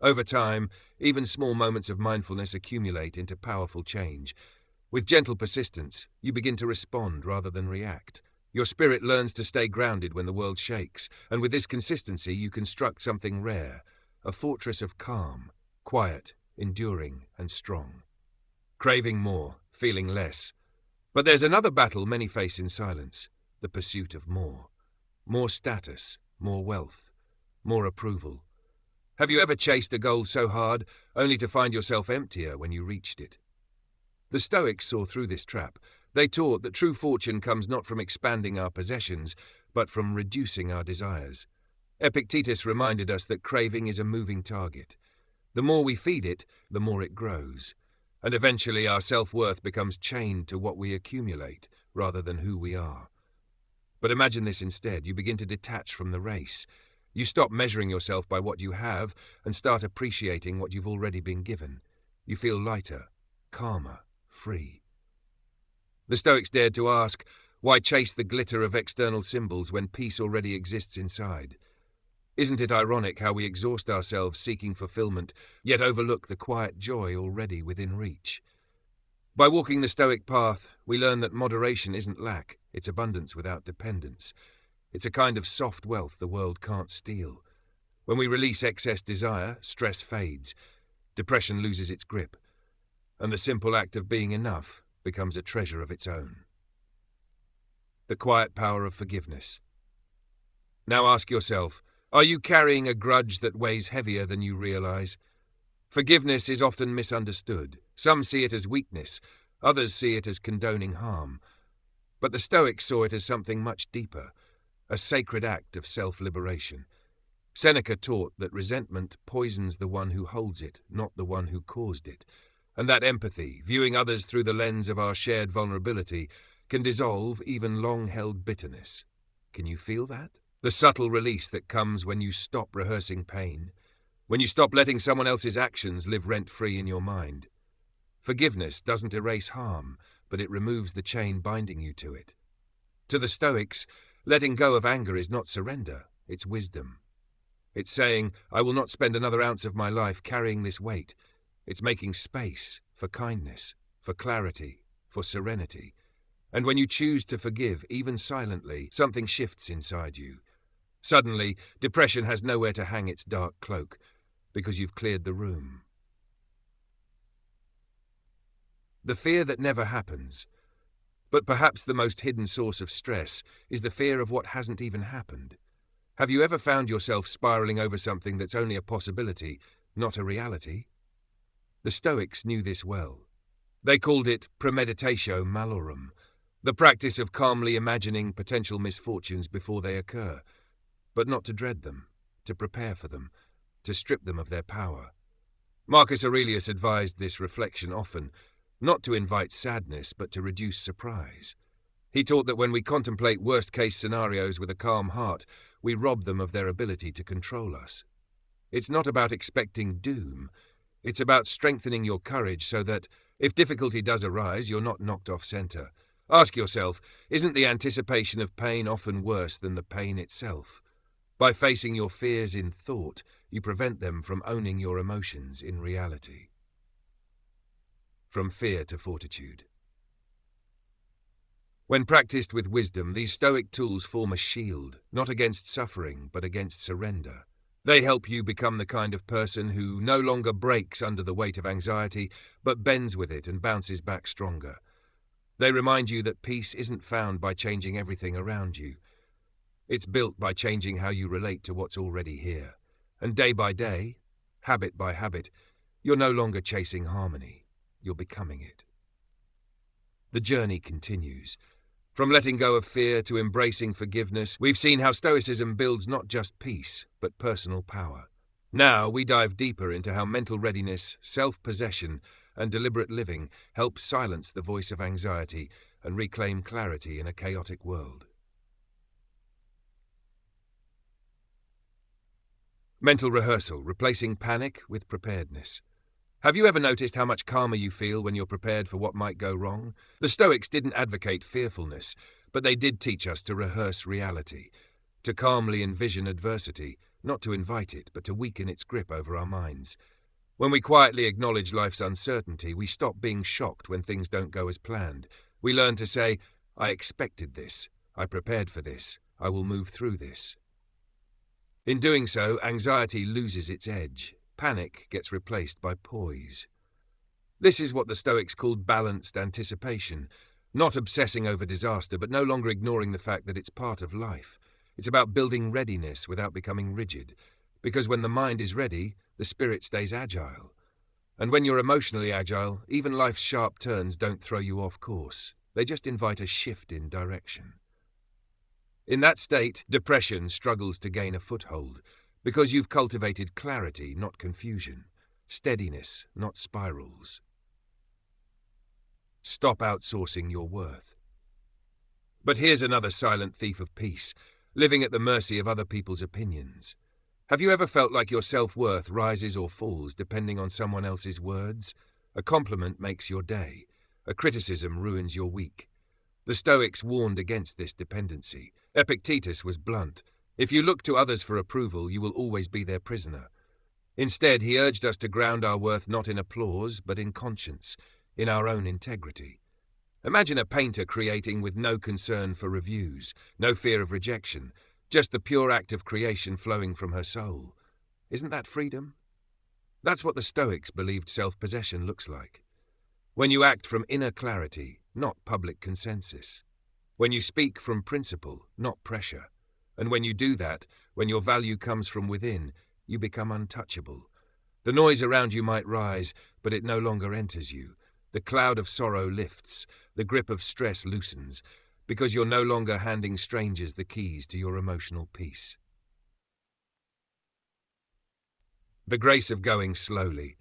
Over time, even small moments of mindfulness accumulate into powerful change. With gentle persistence, you begin to respond rather than react. Your spirit learns to stay grounded when the world shakes, and with this consistency you construct something rare, a fortress of calm, quiet, enduring, and strong. Craving more, feeling less. But there's another battle many face in silence, the pursuit of more. More status, more wealth, more approval. Have you ever chased a goal so hard, only to find yourself emptier when you reached it? The Stoics saw through this trap. They taught that true fortune comes not from expanding our possessions, but from reducing our desires. Epictetus reminded us that craving is a moving target. The more we feed it, the more it grows. And eventually our self-worth becomes chained to what we accumulate, rather than who we are. But imagine this instead. You begin to detach from the race. You stop measuring yourself by what you have and start appreciating what you've already been given. You feel lighter, calmer, free. The Stoics dared to ask, why chase the glitter of external symbols when peace already exists inside? Isn't it ironic how we exhaust ourselves seeking fulfillment, yet overlook the quiet joy already within reach? By walking the Stoic path, we learn that moderation isn't lack, it's abundance without dependence. It's a kind of soft wealth the world can't steal. When we release excess desire, stress fades, depression loses its grip, and the simple act of being enough becomes a treasure of its own. The quiet power of forgiveness. Now ask yourself, are you carrying a grudge that weighs heavier than you realize? Forgiveness is often misunderstood. Some see it as weakness, others see it as condoning harm. But the Stoics saw it as something much deeper, a sacred act of self-liberation. Seneca taught that resentment poisons the one who holds it, not the one who caused it, and that empathy, viewing others through the lens of our shared vulnerability, can dissolve even long-held bitterness. Can you feel that? The subtle release that comes when you stop rehearsing pain, when you stop letting someone else's actions live rent-free in your mind. Forgiveness doesn't erase harm, but it removes the chain binding you to it. To the Stoics, letting go of anger is not surrender, it's wisdom. It's saying, I will not spend another ounce of my life carrying this weight. It's making space for kindness, for clarity, for serenity. And when you choose to forgive, even silently, something shifts inside you. Suddenly, depression has nowhere to hang its dark cloak, because you've cleared the room. The fear that never happens. But perhaps the most hidden source of stress is the fear of what hasn't even happened. Have you ever found yourself spiraling over something that's only a possibility, not a reality? The Stoics knew this well. They called it premeditatio malorum, the practice of calmly imagining potential misfortunes before they occur, but not to dread them, to prepare for them, to strip them of their power. Marcus Aurelius advised this reflection often, not to invite sadness, but to reduce surprise. He taught that when we contemplate worst-case scenarios with a calm heart, we rob them of their ability to control us. It's not about expecting doom. It's about strengthening your courage so that, if difficulty does arise, you're not knocked off center. Ask yourself, isn't the anticipation of pain often worse than the pain itself? By facing your fears in thought, you prevent them from owning your emotions in reality. From fear to fortitude. When practiced with wisdom, these Stoic tools form a shield, not against suffering, but against surrender. They help you become the kind of person who no longer breaks under the weight of anxiety, but bends with it and bounces back stronger. They remind you that peace isn't found by changing everything around you. It's built by changing how you relate to what's already here. And day by day, habit by habit, you're no longer chasing harmony. You're becoming it. The journey continues. From letting go of fear to embracing forgiveness, we've seen how Stoicism builds not just peace, but personal power. Now we dive deeper into how mental readiness, self-possession, and deliberate living help silence the voice of anxiety and reclaim clarity in a chaotic world. Mental rehearsal, replacing panic with preparedness. Have you ever noticed how much calmer you feel when you're prepared for what might go wrong? The Stoics didn't advocate fearfulness, but they did teach us to rehearse reality, to calmly envision adversity, not to invite it, but to weaken its grip over our minds. When we quietly acknowledge life's uncertainty, we stop being shocked when things don't go as planned. We learn to say, I expected this, I prepared for this, I will move through this. In doing so, anxiety loses its edge. Panic gets replaced by poise. This is what the Stoics called balanced anticipation, not obsessing over disaster, but no longer ignoring the fact that it's part of life. It's about building readiness without becoming rigid, because when the mind is ready, the spirit stays agile. And when you're emotionally agile, even life's sharp turns don't throw you off course. They just invite a shift in direction. In that state, depression struggles to gain a foothold, because you've cultivated clarity, not confusion, steadiness, not spirals. Stop outsourcing your worth. But here's another silent thief of peace, living at the mercy of other people's opinions. Have you ever felt like your self-worth rises or falls depending on someone else's words? A compliment makes your day. A criticism ruins your week. The Stoics warned against this dependency. Epictetus was blunt. If you look to others for approval, you will always be their prisoner. Instead, he urged us to ground our worth not in applause, but in conscience, in our own integrity. Imagine a painter creating with no concern for reviews, no fear of rejection, just the pure act of creation flowing from her soul. Isn't that freedom? That's what the Stoics believed self-possession looks like. When you act from inner clarity, not public consensus. When you speak from principle, not pressure. And when you do that, when your value comes from within, you become untouchable. The noise around you might rise, but it no longer enters you. The cloud of sorrow lifts, the grip of stress loosens, because you're no longer handing strangers the keys to your emotional peace. The grace of going slowly.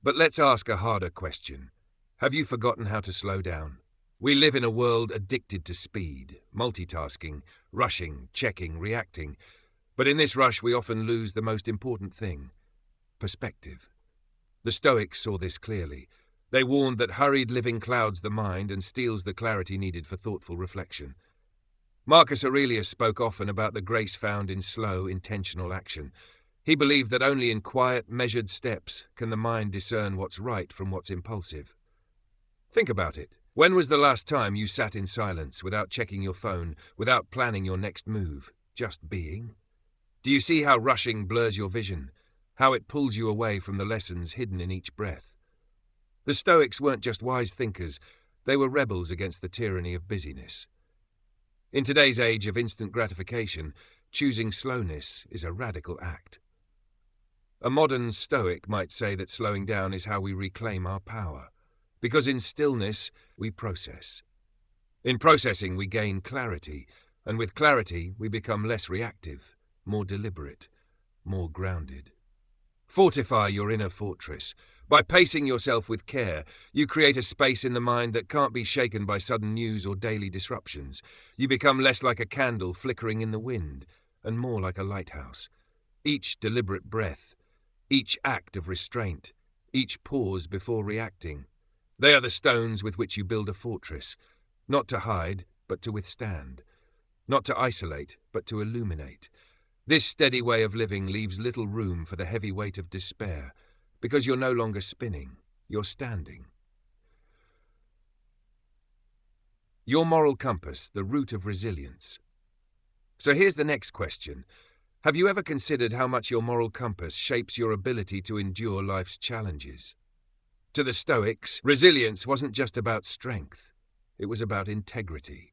But let's ask a harder question. Have you forgotten how to slow down? We live in a world addicted to speed, multitasking, rushing, checking, reacting. But in this rush, we often lose the most important thing: perspective. The Stoics saw this clearly. They warned that hurried living clouds the mind and steals the clarity needed for thoughtful reflection. Marcus Aurelius spoke often about the grace found in slow, intentional action. He believed that only in quiet, measured steps can the mind discern what's right from what's impulsive. Think about it. When was the last time you sat in silence, without checking your phone, without planning your next move, just being? Do you see how rushing blurs your vision, how it pulls you away from the lessons hidden in each breath? The Stoics weren't just wise thinkers, they were rebels against the tyranny of busyness. In today's age of instant gratification, choosing slowness is a radical act. A modern Stoic might say that slowing down is how we reclaim our power, because in stillness we process. In processing we gain clarity, and with clarity we become less reactive, more deliberate, more grounded. Fortify your inner fortress. By pacing yourself with care, you create a space in the mind that can't be shaken by sudden news or daily disruptions. You become less like a candle flickering in the wind, and more like a lighthouse. Each deliberate breath, each act of restraint, each pause before reacting, they are the stones with which you build a fortress, not to hide, but to withstand, not to isolate, but to illuminate. This steady way of living leaves little room for the heavy weight of despair, because you're no longer spinning, you're standing. Your moral compass, the root of resilience. So here's the next question. Have you ever considered how much your moral compass shapes your ability to endure life's challenges? To the Stoics, resilience wasn't just about strength, it was about integrity.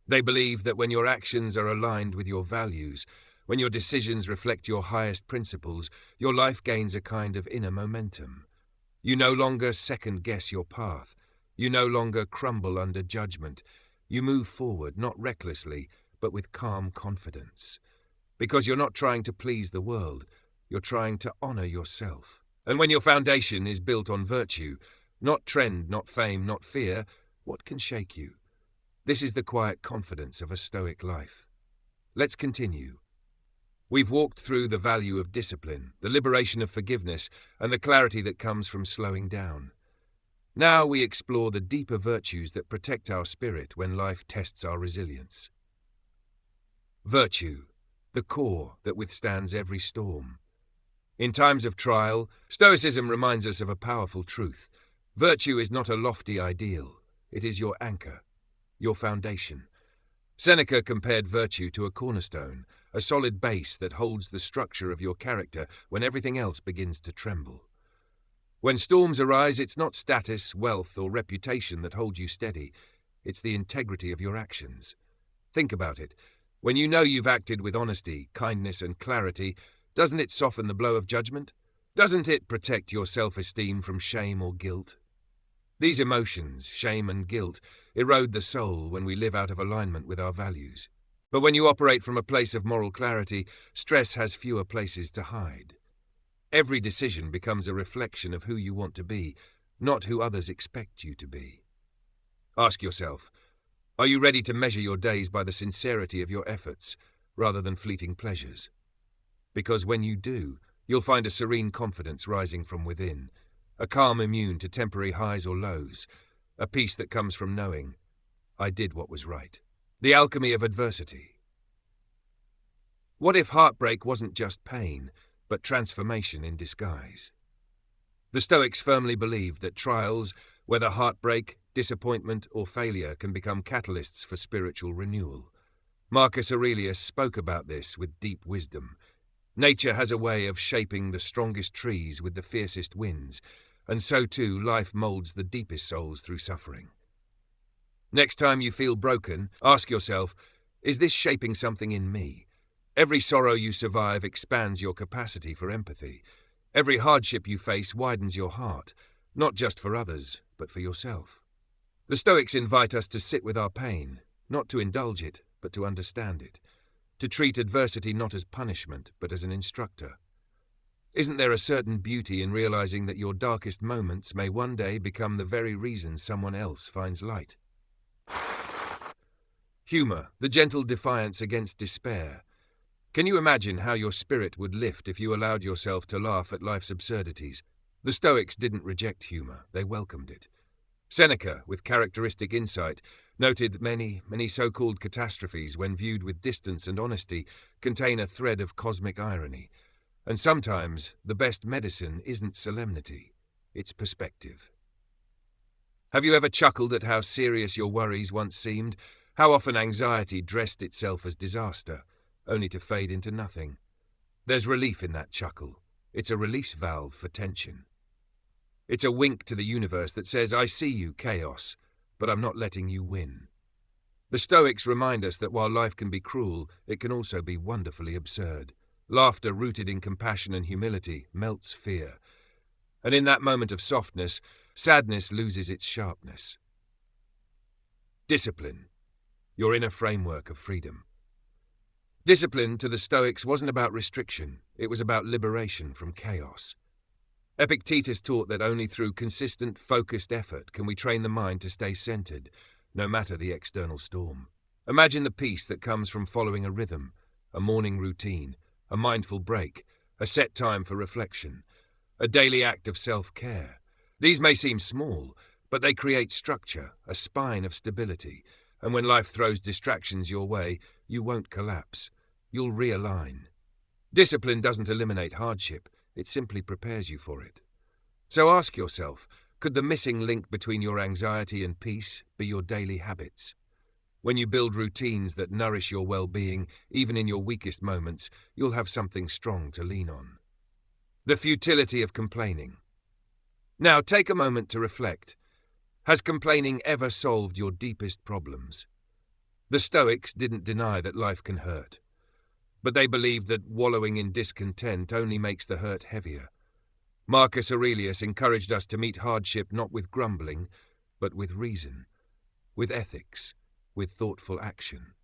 They believed that when your actions are aligned with your values, when your decisions reflect your highest principles, your life gains a kind of inner momentum. You no longer second-guess your path. You no longer crumble under judgment. You move forward, not recklessly, but with calm confidence. Because you're not trying to please the world, you're trying to honor yourself. And when your foundation is built on virtue, not trend, not fame, not fear, what can shake you? This is the quiet confidence of a Stoic life. Let's continue. We've walked through the value of discipline, the liberation of forgiveness, and the clarity that comes from slowing down. Now we explore the deeper virtues that protect our spirit when life tests our resilience. Virtue, the core that withstands every storm. In times of trial, Stoicism reminds us of a powerful truth. Virtue is not a lofty ideal. It is your anchor, your foundation. Seneca compared virtue to a cornerstone, a solid base that holds the structure of your character when everything else begins to tremble. When storms arise, it's not status, wealth, or reputation that hold you steady. It's the integrity of your actions. Think about it. When you know you've acted with honesty, kindness, and clarity, doesn't it soften the blow of judgment? Doesn't it protect your self-esteem from shame or guilt? These emotions, shame and guilt, erode the soul when we live out of alignment with our values. But when you operate from a place of moral clarity, stress has fewer places to hide. Every decision becomes a reflection of who you want to be, not who others expect you to be. Ask yourself, are you ready to measure your days by the sincerity of your efforts, rather than fleeting pleasures? Because when you do, you'll find a serene confidence rising from within, a calm immune to temporary highs or lows, a peace that comes from knowing, I did what was right. The alchemy of adversity. What if heartbreak wasn't just pain, but transformation in disguise? The Stoics firmly believed that trials, whether heartbreak, disappointment, or failure, can become catalysts for spiritual renewal. Marcus Aurelius spoke about this with deep wisdom. Nature has a way of shaping the strongest trees with the fiercest winds, and so too life molds the deepest souls through suffering. Next time you feel broken, ask yourself, is this shaping something in me? Every sorrow you survive expands your capacity for empathy. Every hardship you face widens your heart, not just for others, but for yourself. The Stoics invite us to sit with our pain, not to indulge it, but to understand it, to treat adversity not as punishment, but as an instructor. Isn't there a certain beauty in realizing that your darkest moments may one day become the very reason someone else finds light? Humor, the gentle defiance against despair. Can you imagine how your spirit would lift if you allowed yourself to laugh at life's absurdities? The Stoics didn't reject humor, they welcomed it. Seneca, with characteristic insight, noted many so-called catastrophes, when viewed with distance and honesty, contain a thread of cosmic irony. And sometimes the best medicine isn't solemnity, it's perspective. Have you ever chuckled at how serious your worries once seemed? How often anxiety dressed itself as disaster, only to fade into nothing? There's relief in that chuckle. It's a release valve for tension. It's a wink to the universe that says, I see you, chaos, but I'm not letting you win. The Stoics remind us that while life can be cruel, it can also be wonderfully absurd. Laughter rooted in compassion and humility melts fear. And in that moment of softness, sadness loses its sharpness. Discipline, your inner framework of freedom. Discipline to the Stoics wasn't about restriction, it was about liberation from chaos. Epictetus taught that only through consistent, focused effort can we train the mind to stay centered, no matter the external storm. Imagine the peace that comes from following a rhythm, a morning routine, a mindful break, a set time for reflection, a daily act of self-care. These may seem small, but they create structure, a spine of stability, and when life throws distractions your way, you won't collapse. You'll realign. Discipline doesn't eliminate hardship, it simply prepares you for it. So ask yourself, could the missing link between your anxiety and peace be your daily habits? When you build routines that nourish your well-being, even in your weakest moments, you'll have something strong to lean on. The futility of complaining. Now take a moment to reflect. Has complaining ever solved your deepest problems? The Stoics didn't deny that life can hurt, but they believed that wallowing in discontent only makes the hurt heavier. Marcus Aurelius encouraged us to meet hardship not with grumbling, but with reason, with ethics, with thoughtful action.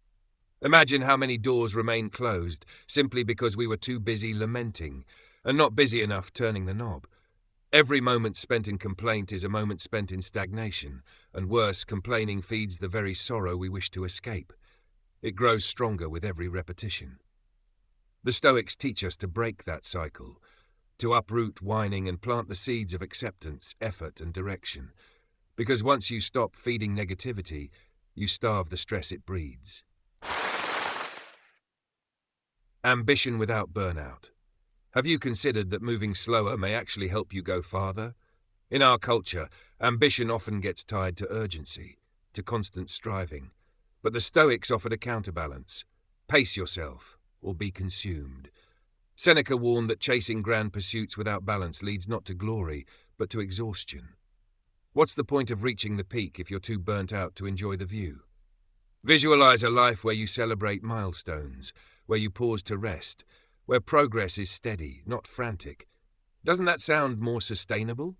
Imagine how many doors remain closed simply because we were too busy lamenting, and not busy enough turning the knob. Every moment spent in complaint is a moment spent in stagnation, and worse, complaining feeds the very sorrow we wish to escape. It grows stronger with every repetition. The Stoics teach us to break that cycle, to uproot whining and plant the seeds of acceptance, effort, and direction. Because once you stop feeding negativity, you starve the stress it breeds. Ambition without burnout. Have you considered that moving slower may actually help you go farther? In our culture, ambition often gets tied to urgency, to constant striving. But the Stoics offered a counterbalance. Pace yourself, or be consumed. Seneca warned that chasing grand pursuits without balance leads not to glory, but to exhaustion. What's the point of reaching the peak if you're too burnt out to enjoy the view? Visualize a life where you celebrate milestones, where you pause to rest, where progress is steady, not frantic. Doesn't that sound more sustainable?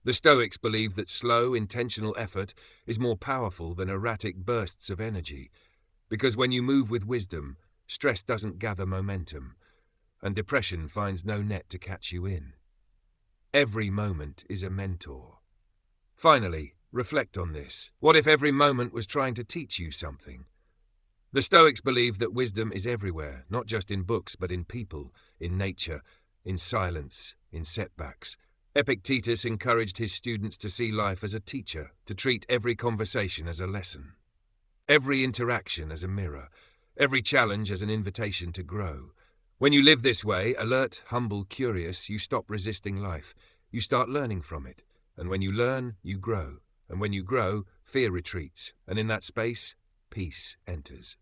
The Stoics believe that slow, intentional effort is more powerful than erratic bursts of energy, because when you move with wisdom, stress doesn't gather momentum, and depression finds no net to catch you in. Every moment is a mentor. Finally, reflect on this. What if every moment was trying to teach you something? The Stoics believe that wisdom is everywhere, not just in books, but in people, in nature, in silence, in setbacks. Epictetus encouraged his students to see life as a teacher, to treat every conversation as a lesson, every interaction as a mirror, every challenge as an invitation to grow. When you live this way, alert, humble, curious, you stop resisting life. You start learning from it. And when you learn, you grow. And when you grow, fear retreats. And in that space, peace enters.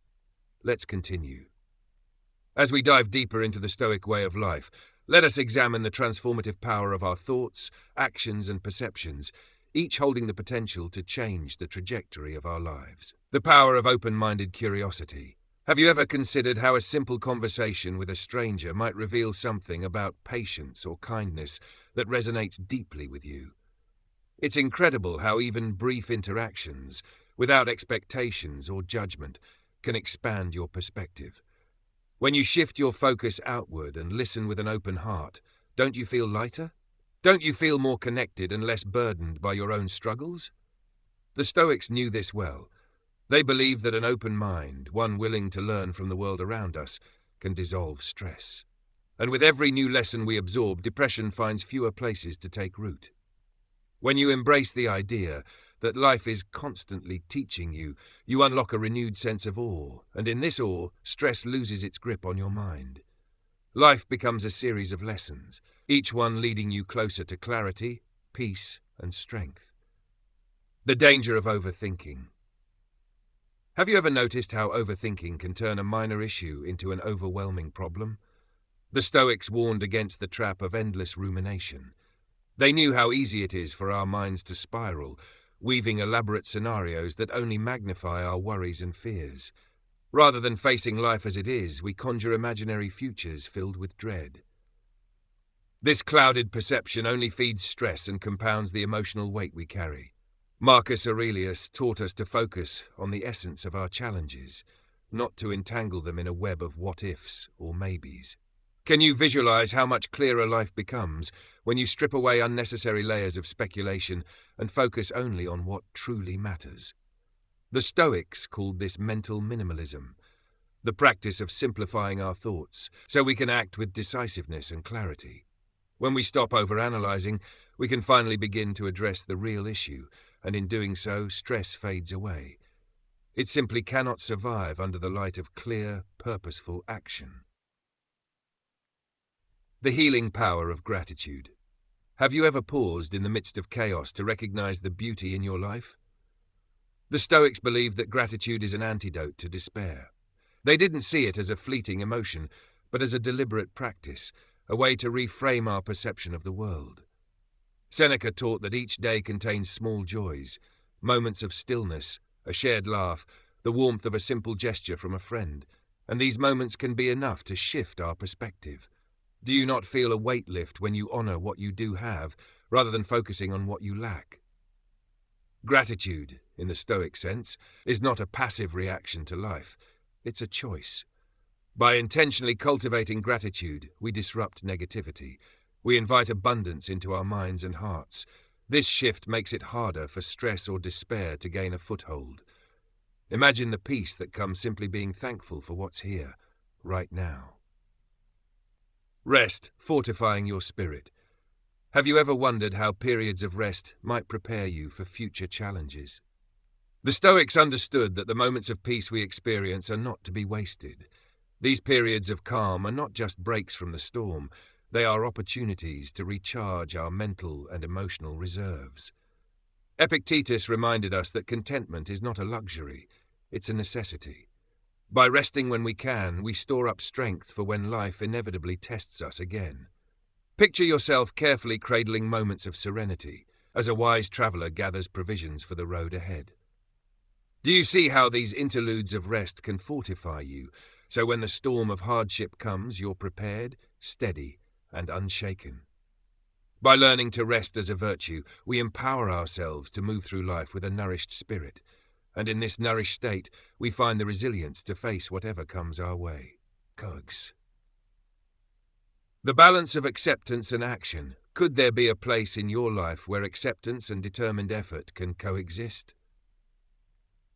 Let's continue. As we dive deeper into the Stoic way of life, let us examine the transformative power of our thoughts, actions, and perceptions, each holding the potential to change the trajectory of our lives. The power of open-minded curiosity. Have you ever considered how a simple conversation with a stranger might reveal something about patience or kindness that resonates deeply with you? It's incredible how even brief interactions, without expectations or judgment, can expand your perspective. When you shift your focus outward and listen with an open heart, don't you feel lighter? Don't you feel more connected and less burdened by your own struggles? The Stoics knew this well. They believed that an open mind, one willing to learn from the world around us, can dissolve stress. And with every new lesson we absorb, depression finds fewer places to take root. When you embrace the idea that life is constantly teaching you, you unlock a renewed sense of awe, and in this awe, stress loses its grip on your mind. Life becomes a series of lessons, each one leading you closer to clarity, peace, and strength. The danger of overthinking. Have you ever noticed how overthinking can turn a minor issue into an overwhelming problem? The Stoics warned against the trap of endless rumination. They knew how easy it is for our minds to spiral, weaving elaborate scenarios that only magnify our worries and fears. Rather than facing life as it is, we conjure imaginary futures filled with dread. This clouded perception only feeds stress and compounds the emotional weight we carry. Marcus Aurelius taught us to focus on the essence of our challenges, not to entangle them in a web of what-ifs or maybes. Can you visualize how much clearer life becomes when you strip away unnecessary layers of speculation and focus only on what truly matters? The Stoics called this mental minimalism, the practice of simplifying our thoughts so we can act with decisiveness and clarity. When we stop overanalyzing, we can finally begin to address the real issue, and in doing so, stress fades away. It simply cannot survive under the light of clear, purposeful action. The healing power of gratitude. Have you ever paused in the midst of chaos to recognize the beauty in your life? The Stoics believed that gratitude is an antidote to despair. They didn't see it as a fleeting emotion, but as a deliberate practice, a way to reframe our perception of the world. Seneca taught that each day contains small joys, moments of stillness, a shared laugh, the warmth of a simple gesture from a friend, and these moments can be enough to shift our perspective. Do you not feel a weight lift when you honor what you do have, rather than focusing on what you lack? Gratitude, in the Stoic sense, is not a passive reaction to life. It's a choice. By intentionally cultivating gratitude, we disrupt negativity. We invite abundance into our minds and hearts. This shift makes it harder for stress or despair to gain a foothold. Imagine the peace that comes simply being thankful for what's here, right now. Rest, fortifying your spirit. Have you ever wondered how periods of rest might prepare you for future challenges? The Stoics understood that the moments of peace we experience are not to be wasted. These periods of calm are not just breaks from the storm, they are opportunities to recharge our mental and emotional reserves. Epictetus reminded us that contentment is not a luxury, it's a necessity. By resting when we can, we store up strength for when life inevitably tests us again. Picture yourself carefully cradling moments of serenity, as a wise traveller gathers provisions for the road ahead. Do you see how these interludes of rest can fortify you, so when the storm of hardship comes, you're prepared, steady, and unshaken? By learning to rest as a virtue, we empower ourselves to move through life with a nourished spirit, and in this nourished state, we find the resilience to face whatever comes our way. Cogs. The balance of acceptance and action. Could there be a place in your life where acceptance and determined effort can coexist?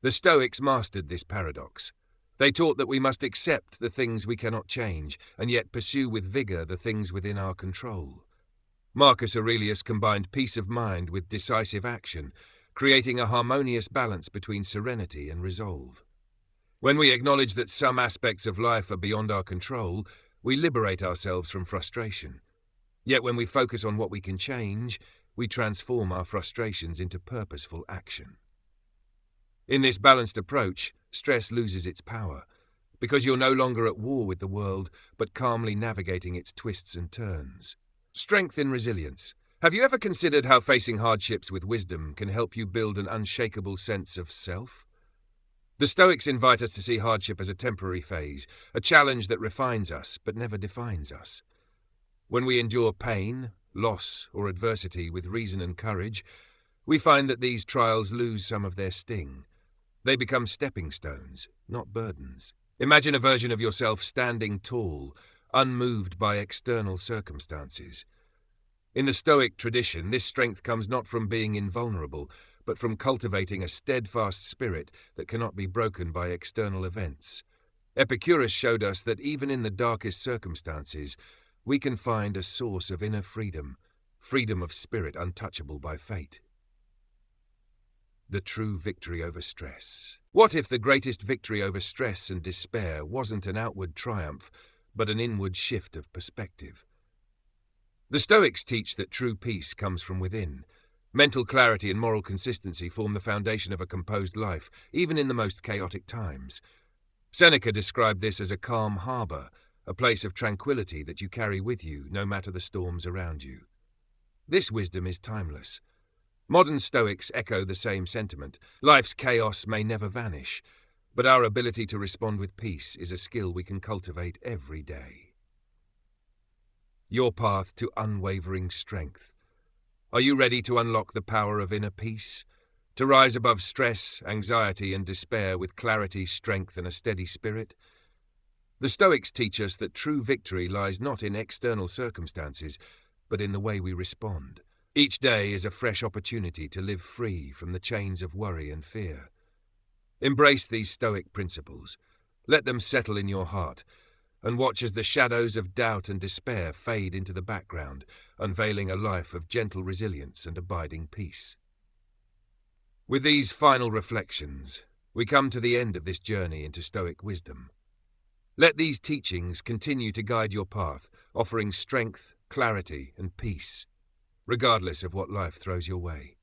The Stoics mastered this paradox. They taught that we must accept the things we cannot change, and yet pursue with vigor the things within our control. Marcus Aurelius combined peace of mind with decisive action, creating a harmonious balance between serenity and resolve. When we acknowledge that some aspects of life are beyond our control, we liberate ourselves from frustration. Yet when we focus on what we can change, we transform our frustrations into purposeful action. In this balanced approach, stress loses its power, because you're no longer at war with the world, but calmly navigating its twists and turns. Strength in resilience. Have you ever considered how facing hardships with wisdom can help you build an unshakable sense of self? The Stoics invite us to see hardship as a temporary phase, a challenge that refines us but never defines us. When we endure pain, loss, or adversity with reason and courage, we find that these trials lose some of their sting. They become stepping stones, not burdens. Imagine a version of yourself standing tall, unmoved by external circumstances. In the Stoic tradition, this strength comes not from being invulnerable, but from cultivating a steadfast spirit that cannot be broken by external events. Epictetus showed us that even in the darkest circumstances, we can find a source of inner freedom, freedom of spirit untouchable by fate. The true victory over stress. What if the greatest victory over stress and despair wasn't an outward triumph, but an inward shift of perspective? The Stoics teach that true peace comes from within. Mental clarity and moral consistency form the foundation of a composed life, even in the most chaotic times. Seneca described this as a calm harbour, a place of tranquility that you carry with you, no matter the storms around you. This wisdom is timeless. Modern Stoics echo the same sentiment. Life's chaos may never vanish, but our ability to respond with peace is a skill we can cultivate every day. Your path to unwavering strength. Are you ready to unlock the power of inner peace? To rise above stress, anxiety, and despair with clarity, strength, and a steady spirit? The Stoics teach us that true victory lies not in external circumstances, but in the way we respond. Each day is a fresh opportunity to live free from the chains of worry and fear. Embrace these Stoic principles. Let them settle in your heart, and watch as the shadows of doubt and despair fade into the background, unveiling a life of gentle resilience and abiding peace. With these final reflections, we come to the end of this journey into Stoic wisdom. Let these teachings continue to guide your path, offering strength, clarity, and peace, regardless of what life throws your way.